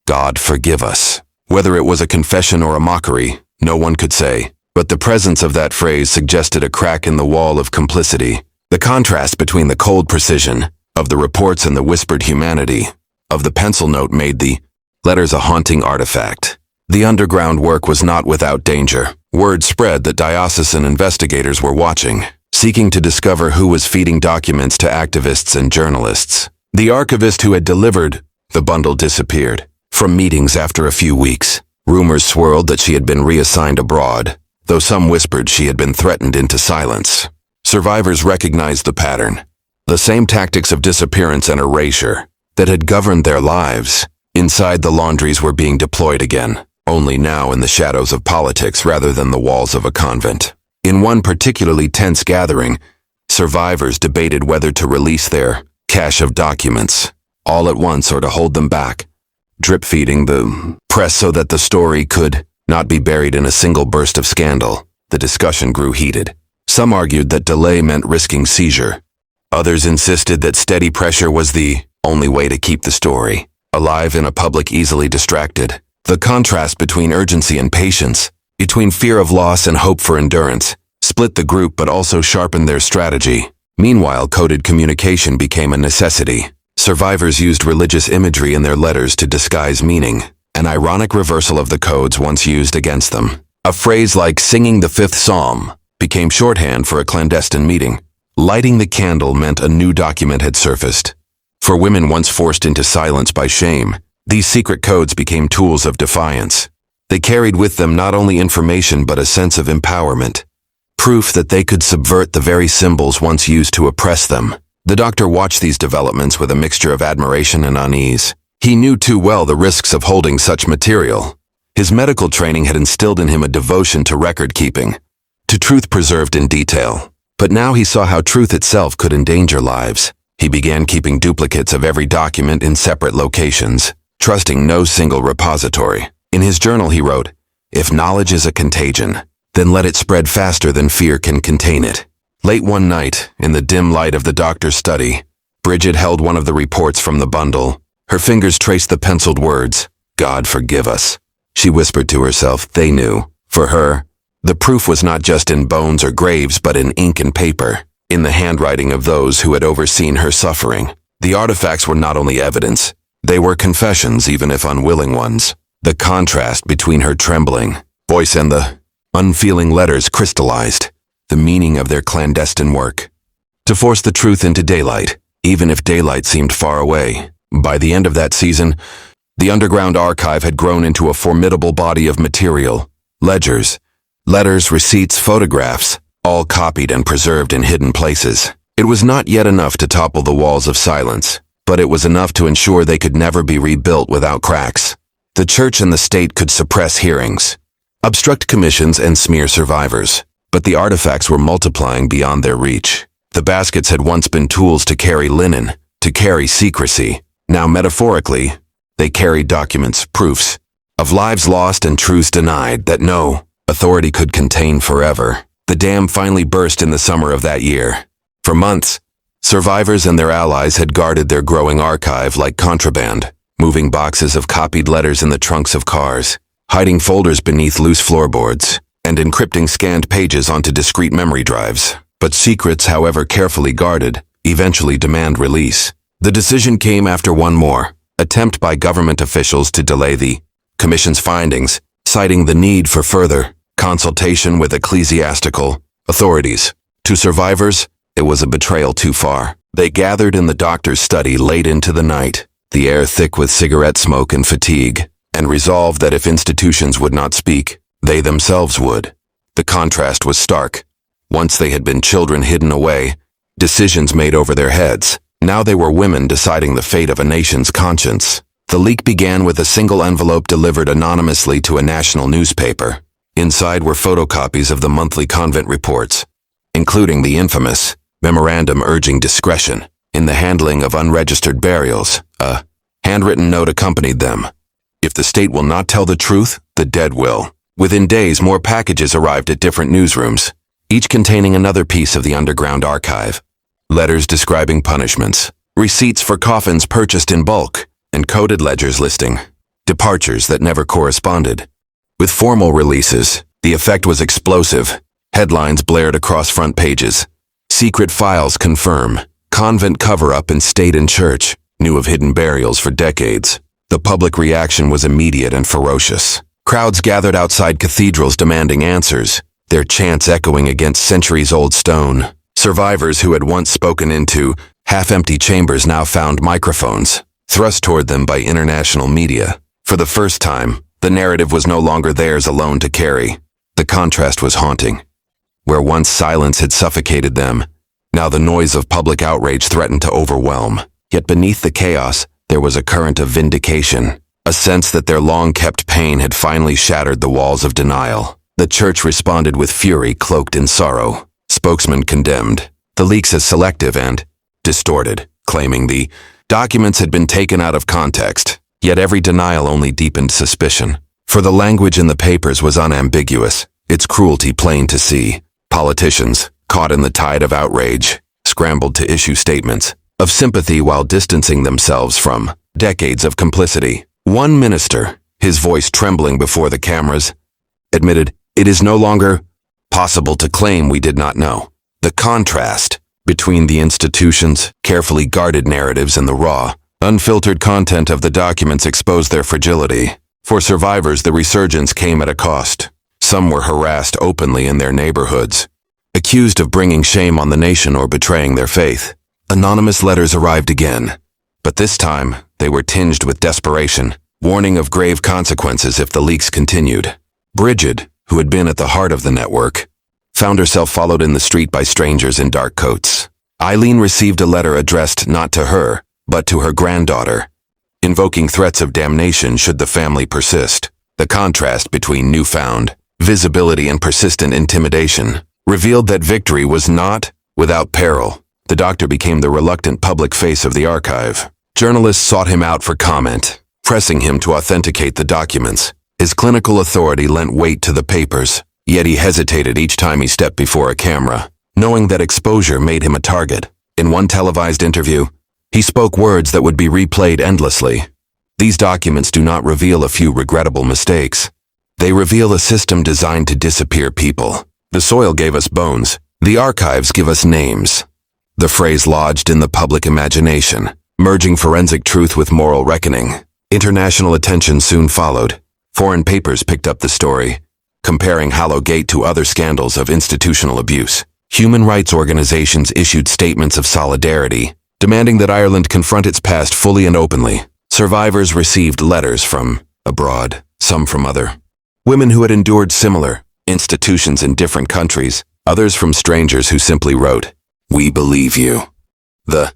God forgive us. Whether it was a confession or a mockery, no one could say, but the presence of that phrase suggested a crack in the wall of complicity. The contrast between the cold precision of the reports and the whispered humanity of the pencil note made the letters a haunting artifact. The underground work was not without danger. Word spread that diocesan investigators were watching, seeking to discover who was feeding documents to activists and journalists. The archivist who had delivered the bundle disappeared from meetings after a few weeks. Rumors swirled that she had been reassigned abroad, though some whispered she had been threatened into silence. Survivors recognized the pattern, the same tactics of disappearance and erasure that had governed their lives. Inside the laundries were being deployed again, only now in the shadows of politics rather than the walls of a convent. In one particularly tense gathering, survivors debated whether to release their cache of documents all at once or to hold them back, drip-feeding the press so that the story could not be buried in a single burst of scandal. The discussion grew heated. Some argued that delay meant risking seizure. Others insisted that steady pressure was the only way to keep the story alive in a public easily distracted. The contrast between urgency and patience, between fear of loss and hope for endurance, split the group but also sharpened their strategy. Meanwhile, coded communication became a necessity. Survivors used religious imagery in their letters to disguise meaning, an ironic reversal of the codes once used against them. A phrase like singing the fifth psalm became shorthand for a clandestine meeting. Lighting the candle meant a new document had surfaced. For women once forced into silence by shame, these secret codes became tools of defiance. They carried with them not only information but a sense of empowerment, proof that they could subvert the very symbols once used to oppress them. The doctor watched these developments with a mixture of admiration and unease. He knew too well the risks of holding such material. His medical training had instilled in him a devotion to record-keeping, to truth preserved in detail. But now he saw how truth itself could endanger lives. He began keeping duplicates of every document in separate locations, trusting no single repository. In his journal he wrote, "If knowledge is a contagion, then let it spread faster than fear can contain it." Late one night, in the dim light of the doctor's study, Bridget held one of the reports from the bundle. Her fingers traced the penciled words, "God forgive us." She whispered to herself, they knew. For her, the proof was not just in bones or graves but in ink and paper, in the handwriting of those who had overseen her suffering. The artifacts were not only evidence, they were confessions, even if unwilling ones. The contrast between her trembling voice and the unfeeling letters crystallized the meaning of their clandestine work. To force the truth into daylight, even if daylight seemed far away. By the end of that season, the underground archive had grown into a formidable body of material. Ledgers, letters, receipts, photographs, all copied and preserved in hidden places. It was not yet enough to topple the walls of silence, but it was enough to ensure they could never be rebuilt without cracks. The church and the state could suppress hearings, obstruct commissions, and smear survivors. But the artifacts were multiplying beyond their reach. The baskets had once been tools to carry linen, to carry secrecy. Now, metaphorically, they carried documents, proofs, of lives lost and truths denied that no authority could contain forever. The dam finally burst in the summer of that year. For months, survivors and their allies had guarded their growing archive like contraband, moving boxes of copied letters in the trunks of cars, hiding folders beneath loose floorboards, and encrypting scanned pages onto discrete memory drives. But secrets, however carefully guarded, eventually demand release. The decision came after one more attempt by government officials to delay the Commission's findings, citing the need for further consultation with ecclesiastical authorities. To survivors, it was a betrayal too far. They gathered in the doctor's study late into the night, the air thick with cigarette smoke and fatigue, and resolved that if institutions would not speak, they themselves would. The contrast was stark. Once they had been children hidden away, decisions made over their heads. Now they were women deciding the fate of a nation's conscience. The leak began with a single envelope delivered anonymously to a national newspaper. Inside were photocopies of the monthly convent reports, including the infamous memorandum urging discretion in the handling of unregistered burials. A handwritten note accompanied them. If the state will not tell the truth, the dead will. Within days, more packages arrived at different newsrooms, each containing another piece of the underground archive. Letters describing punishments, receipts for coffins purchased in bulk, and coded ledgers listing departures that never corresponded. With formal releases, the effect was explosive. Headlines blared across front pages. Secret files confirm. Convent cover-up in state and church knew of hidden burials for decades. The public reaction was immediate and ferocious. Crowds gathered outside cathedrals demanding answers, their chants echoing against centuries-old stone. Survivors who had once spoken into half-empty chambers now found microphones, thrust toward them by international media. For the first time, the narrative was no longer theirs alone to carry. The contrast was haunting. Where once silence had suffocated them, now the noise of public outrage threatened to overwhelm. Yet beneath the chaos, there was a current of vindication, a sense that their long-kept pain had finally shattered the walls of denial. The church responded with fury cloaked in sorrow. Spokesman condemned the leaks as selective and distorted, claiming the documents had been taken out of context. Yet every denial only deepened suspicion, for the language in the papers was unambiguous, its cruelty plain to see. Politicians, caught in the tide of outrage, scrambled to issue statements of sympathy while distancing themselves from decades of complicity. One minister, his voice trembling before the cameras, admitted, "It is no longer possible to claim we did not know." The contrast between the institution's carefully guarded narratives and the raw, unfiltered content of the documents exposed their fragility. For survivors, the resurgence came at a cost. Some were harassed openly in their neighborhoods, accused of bringing shame on the nation or betraying their faith. Anonymous letters arrived again, but this time they were tinged with desperation, warning of grave consequences if the leaks continued. Bridget, who had been at the heart of the network, found herself followed in the street by strangers in dark coats. Eileen received a letter addressed not to her, but to her granddaughter, invoking threats of damnation should the family persist. The contrast between newfound visibility and persistent intimidation revealed that victory was not without peril. The doctor became the reluctant public face of the archive. Journalists sought him out for comment, pressing him to authenticate the documents. His clinical authority lent weight to the papers, yet he hesitated each time he stepped before a camera, knowing that exposure made him a target. In one televised interview, he spoke words that would be replayed endlessly. These documents do not reveal a few regrettable mistakes. They reveal a system designed to disappear people. The soil gave us bones. The archives give us names. The phrase lodged in the public imagination, merging forensic truth with moral reckoning. International attention soon followed. Foreign papers picked up the story, comparing Hallow Gate to other scandals of institutional abuse. Human rights organizations issued statements of solidarity, demanding that Ireland confront its past fully and openly. Survivors received letters from abroad, some from other women who had endured similar institutions in different countries, others from strangers who simply wrote, "We believe you." The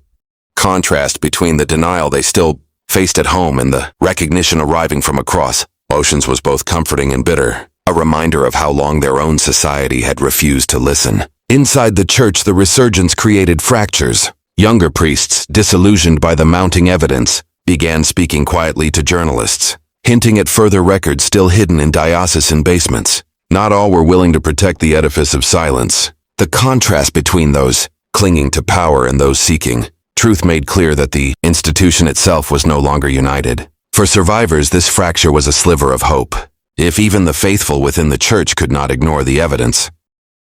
contrast between the denial they still faced at home and the recognition arriving from across oceans was both comforting and bitter, a reminder of how long their own society had refused to listen. Inside the church, the resurgence created fractures. Younger priests, disillusioned by the mounting evidence, began speaking quietly to journalists, hinting at further records still hidden in diocesan basements. Not all were willing to protect the edifice of silence. The contrast between those clinging to power and those seeking truth made clear that the institution itself was no longer united. For survivors, this fracture was a sliver of hope. If even the faithful within the church could not ignore the evidence,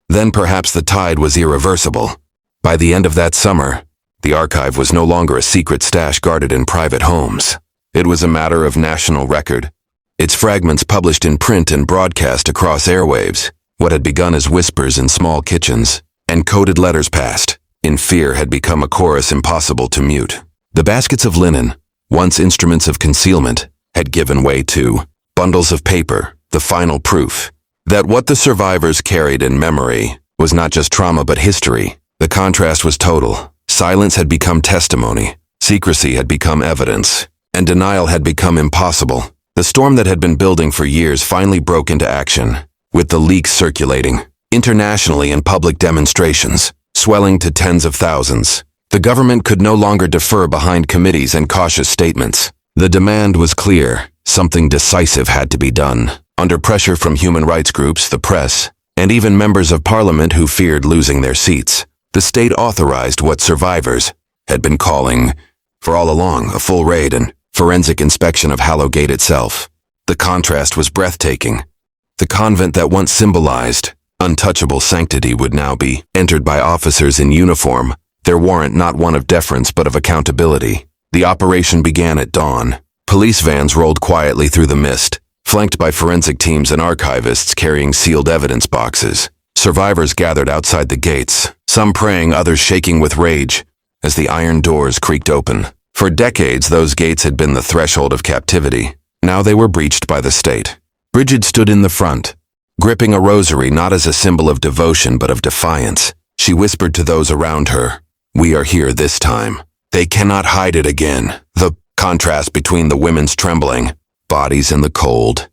then perhaps the tide was irreversible. By the end of that summer, the archive was no longer a secret stash guarded in private homes. It was a matter of national record, its fragments published in print and broadcast across airwaves. What had begun as whispers in small kitchens and coded letters passed, in fear, had become a chorus impossible to mute. The baskets of linen, once instruments of concealment, had given way to bundles of paper, the final proof that what the survivors carried in memory was not just trauma but history. The contrast was total. Silence had become testimony, secrecy had become evidence, and denial had become impossible. The storm that had been building for years finally broke into action, with the leaks circulating internationally in public demonstrations, swelling to tens of thousands. The government could no longer defer behind committees and cautious statements. The demand was clear. Something decisive had to be done. Under pressure from human rights groups, the press, and even members of parliament who feared losing their seats, the state authorized what survivors had been calling, for all along, a full raid and forensic inspection of Hallow Gate itself. The contrast was breathtaking. The convent that once symbolized untouchable sanctity would now be entered by officers in uniform, their warrant not one of deference but of accountability. The operation began at dawn. Police vans rolled quietly through the mist, flanked by forensic teams and archivists carrying sealed evidence boxes. Survivors gathered outside the gates, some praying, others shaking with rage, as the iron doors creaked open. For decades, those gates had been the threshold of captivity. Now they were breached by the state. Bridget stood in the front, gripping a rosary not as a symbol of devotion but of defiance. She whispered to those around her, "We are here this time. They cannot hide it again." The contrast between the women's trembling, bodies in the cold,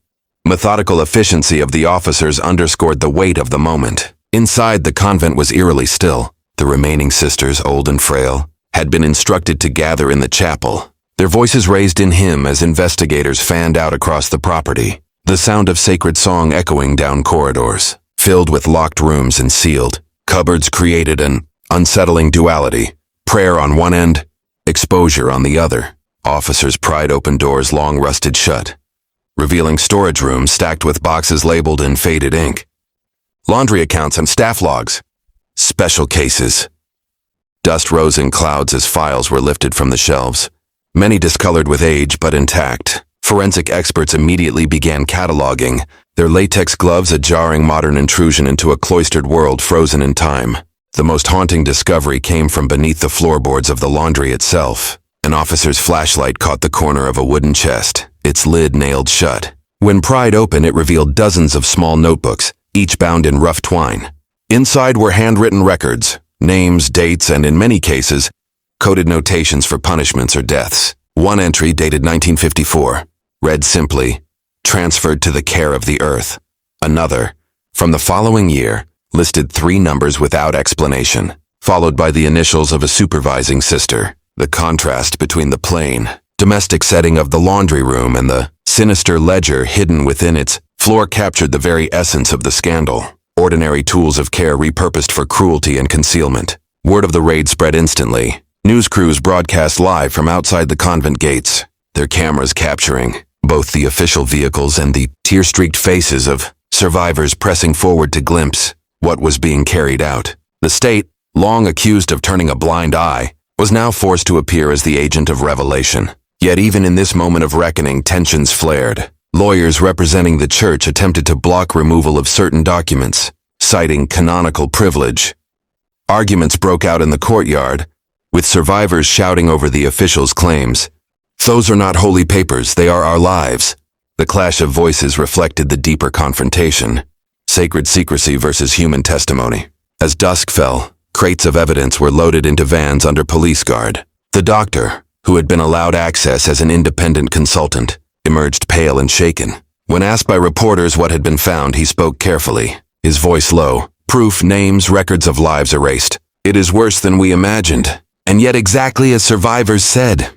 methodical efficiency of the officers underscored the weight of the moment. Inside, the convent was eerily still. The remaining sisters, old and frail, had been instructed to gather in the chapel, their voices raised in hymn as investigators fanned out across the property, the sound of sacred song echoing down corridors. Filled with locked rooms and sealed cupboards created an unsettling duality. Prayer on one end, exposure on the other. Officers pried open doors long rusted shut, revealing storage rooms stacked with boxes labeled in faded ink, laundry accounts and staff logs, special cases. Dust rose in clouds as files were lifted from the shelves, many discolored with age but intact. Forensic experts immediately began cataloging, their latex gloves a jarring modern intrusion into a cloistered world frozen in time. The most haunting discovery came from beneath the floorboards of the laundry itself. An officer's flashlight caught the corner of a wooden chest, its lid nailed shut. When pried open, it revealed dozens of small notebooks, each bound in rough twine. Inside were handwritten records, names, dates, and in many cases, coded notations for punishments or deaths. One entry, dated 1954, read simply, "Transferred to the care of the earth." Another, from the following year, listed 3 numbers without explanation, followed by the initials of a supervising sister. The contrast between the plain, domestic setting of the laundry room and the sinister ledger hidden within its floor captured the very essence of the scandal. Ordinary tools of care repurposed for cruelty and concealment. Word of the raid spread instantly. News crews broadcast live from outside the convent gates, their cameras capturing both the official vehicles and the tear-streaked faces of survivors pressing forward to glimpse what was being carried out. The state, long accused of turning a blind eye, was now forced to appear as the agent of revelation. Yet even in this moment of reckoning, tensions flared. Lawyers representing the church attempted to block removal of certain documents, citing canonical privilege. Arguments broke out in the courtyard, with survivors shouting over the officials' claims. "Those are not holy papers, they are our lives." The clash of voices reflected the deeper confrontation. Sacred secrecy versus human testimony. As dusk fell, crates of evidence were loaded into vans under police guard. The doctor, who had been allowed access as an independent consultant, emerged pale and shaken. When asked by reporters what had been found, he spoke carefully, his voice low. "Proof, names, records of lives erased. It is worse than we imagined, and yet exactly as survivors said."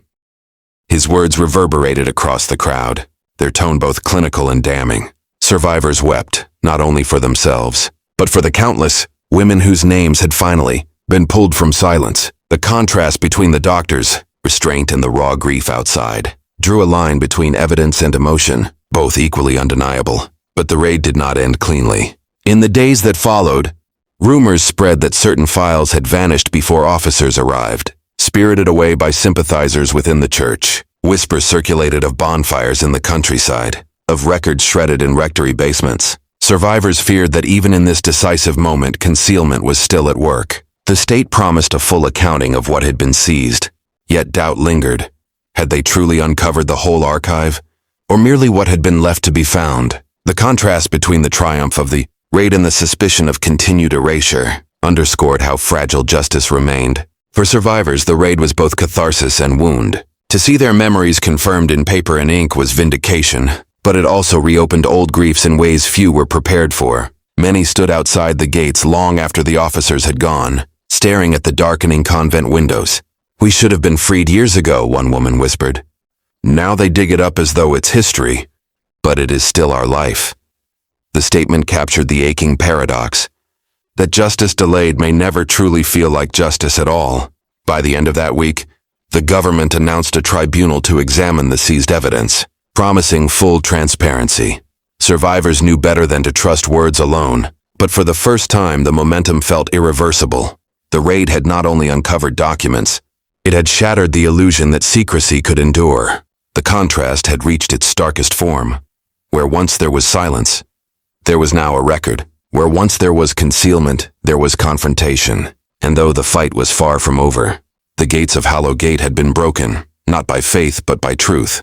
His words reverberated across the crowd, their tone both clinical and damning. Survivors wept, not only for themselves, but for the countless women whose names had finally been pulled from silence. The contrast between the doctor's restraint and the raw grief outside drew a line between evidence and emotion, both equally undeniable. But the raid did not end cleanly. In the days that followed, rumors spread that certain files had vanished before officers arrived, spirited away by sympathizers within the church. Whispers circulated of bonfires in the countryside, of records shredded in rectory basements. Survivors feared that even in this decisive moment, concealment was still at work. The state promised a full accounting of what had been seized, yet doubt lingered. Had they truly uncovered the whole archive, or merely what had been left to be found? The contrast between the triumph of the raid and the suspicion of continued erasure underscored how fragile justice remained. For survivors, the raid was both catharsis and wound. To see their memories confirmed in paper and ink was vindication, but it also reopened old griefs in ways few were prepared for. Many stood outside the gates long after the officers had gone, staring at the darkening convent windows. "We should have been freed years ago," one woman whispered. "Now they dig it up as though it's history, but it is still our life." The statement captured the aching paradox that justice delayed may never truly feel like justice at all. By the end of that week, the government announced a tribunal to examine the seized evidence, promising full transparency. Survivors knew better than to trust words alone, but for the first time the momentum felt irreversible. The raid had not only uncovered documents, it had shattered the illusion that secrecy could endure. The contrast had reached its starkest form. Where once there was silence, there was now a record. Where once there was concealment, there was confrontation. And though the fight was far from over, the gates of Hallow Gate had been broken, not by faith but by truth.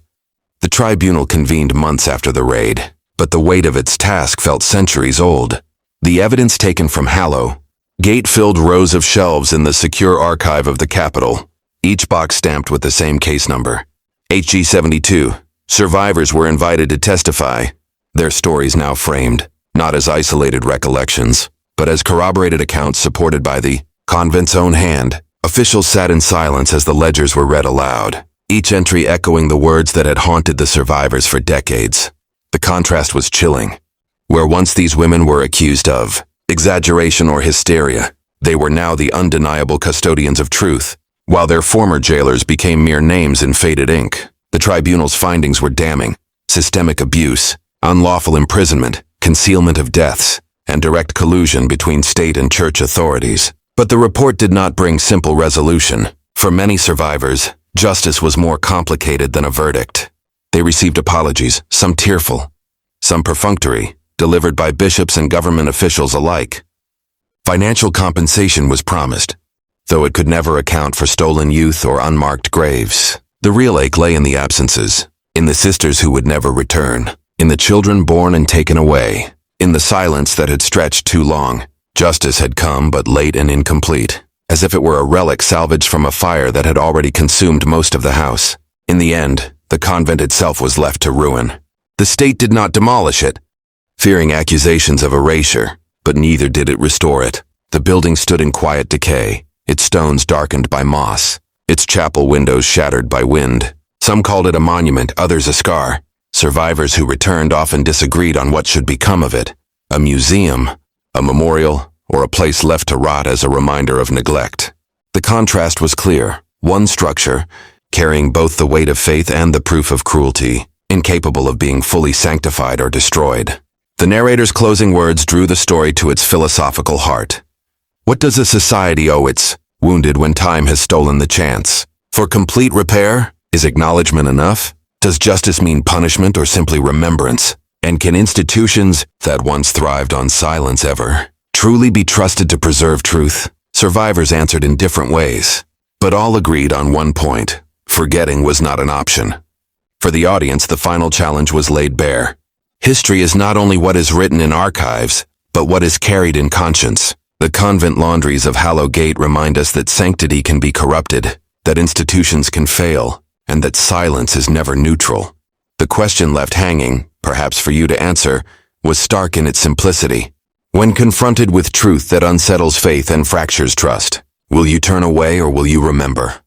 The tribunal convened months after the raid, but the weight of its task felt centuries old. The evidence taken from Hallow Gate filled rows of shelves in the secure archive of the Capitol, each box stamped with the same case number, HG72. Survivors were invited to testify, their stories now framed, not as isolated recollections, but as corroborated accounts supported by the convent's own hand. Officials sat in silence as the ledgers were read aloud, each entry echoing the words that had haunted the survivors for decades. The contrast was chilling. Where once these women were accused of exaggeration or hysteria, they were now the undeniable custodians of truth, while their former jailers became mere names in faded ink. The tribunal's findings were damning: systemic abuse, unlawful imprisonment, concealment of deaths, and direct collusion between state and church authorities. But the report did not bring simple resolution. For many survivors, justice was more complicated than a verdict. They received apologies, some tearful, some perfunctory, delivered by bishops and government officials alike. Financial compensation was promised, though it could never account for stolen youth or unmarked graves. The real ache lay in the absences, in the sisters who would never return, in the children born and taken away, in the silence that had stretched too long. Justice had come, but late and incomplete, as if it were a relic salvaged from a fire that had already consumed most of the house. In the end, the convent itself was left to ruin. The state did not demolish it, fearing accusations of erasure, but neither did it restore it. The building stood in quiet decay, its stones darkened by moss, its chapel windows shattered by wind. Some called it a monument, others a scar. Survivors who returned often disagreed on what should become of it: a museum, a memorial, or a place left to rot as a reminder of neglect. The contrast was clear: one structure, carrying both the weight of faith and the proof of cruelty, incapable of being fully sanctified or destroyed. The narrator's closing words drew the story to its philosophical heart. What does a society owe its wounded when time has stolen the chance? For complete repair, is acknowledgement enough? Does justice mean punishment or simply remembrance? And can institutions that once thrived on silence ever truly be trusted to preserve truth? Survivors answered in different ways, but all agreed on one point: forgetting was not an option. For the audience, the final challenge was laid bare. History is not only what is written in archives, but what is carried in conscience. The Convent Laundries of Hallow Gate remind us that sanctity can be corrupted, that institutions can fail, and that silence is never neutral. The question left hanging, perhaps for you to answer, was stark in its simplicity. When confronted with truth that unsettles faith and fractures trust, will you turn away or will you remember?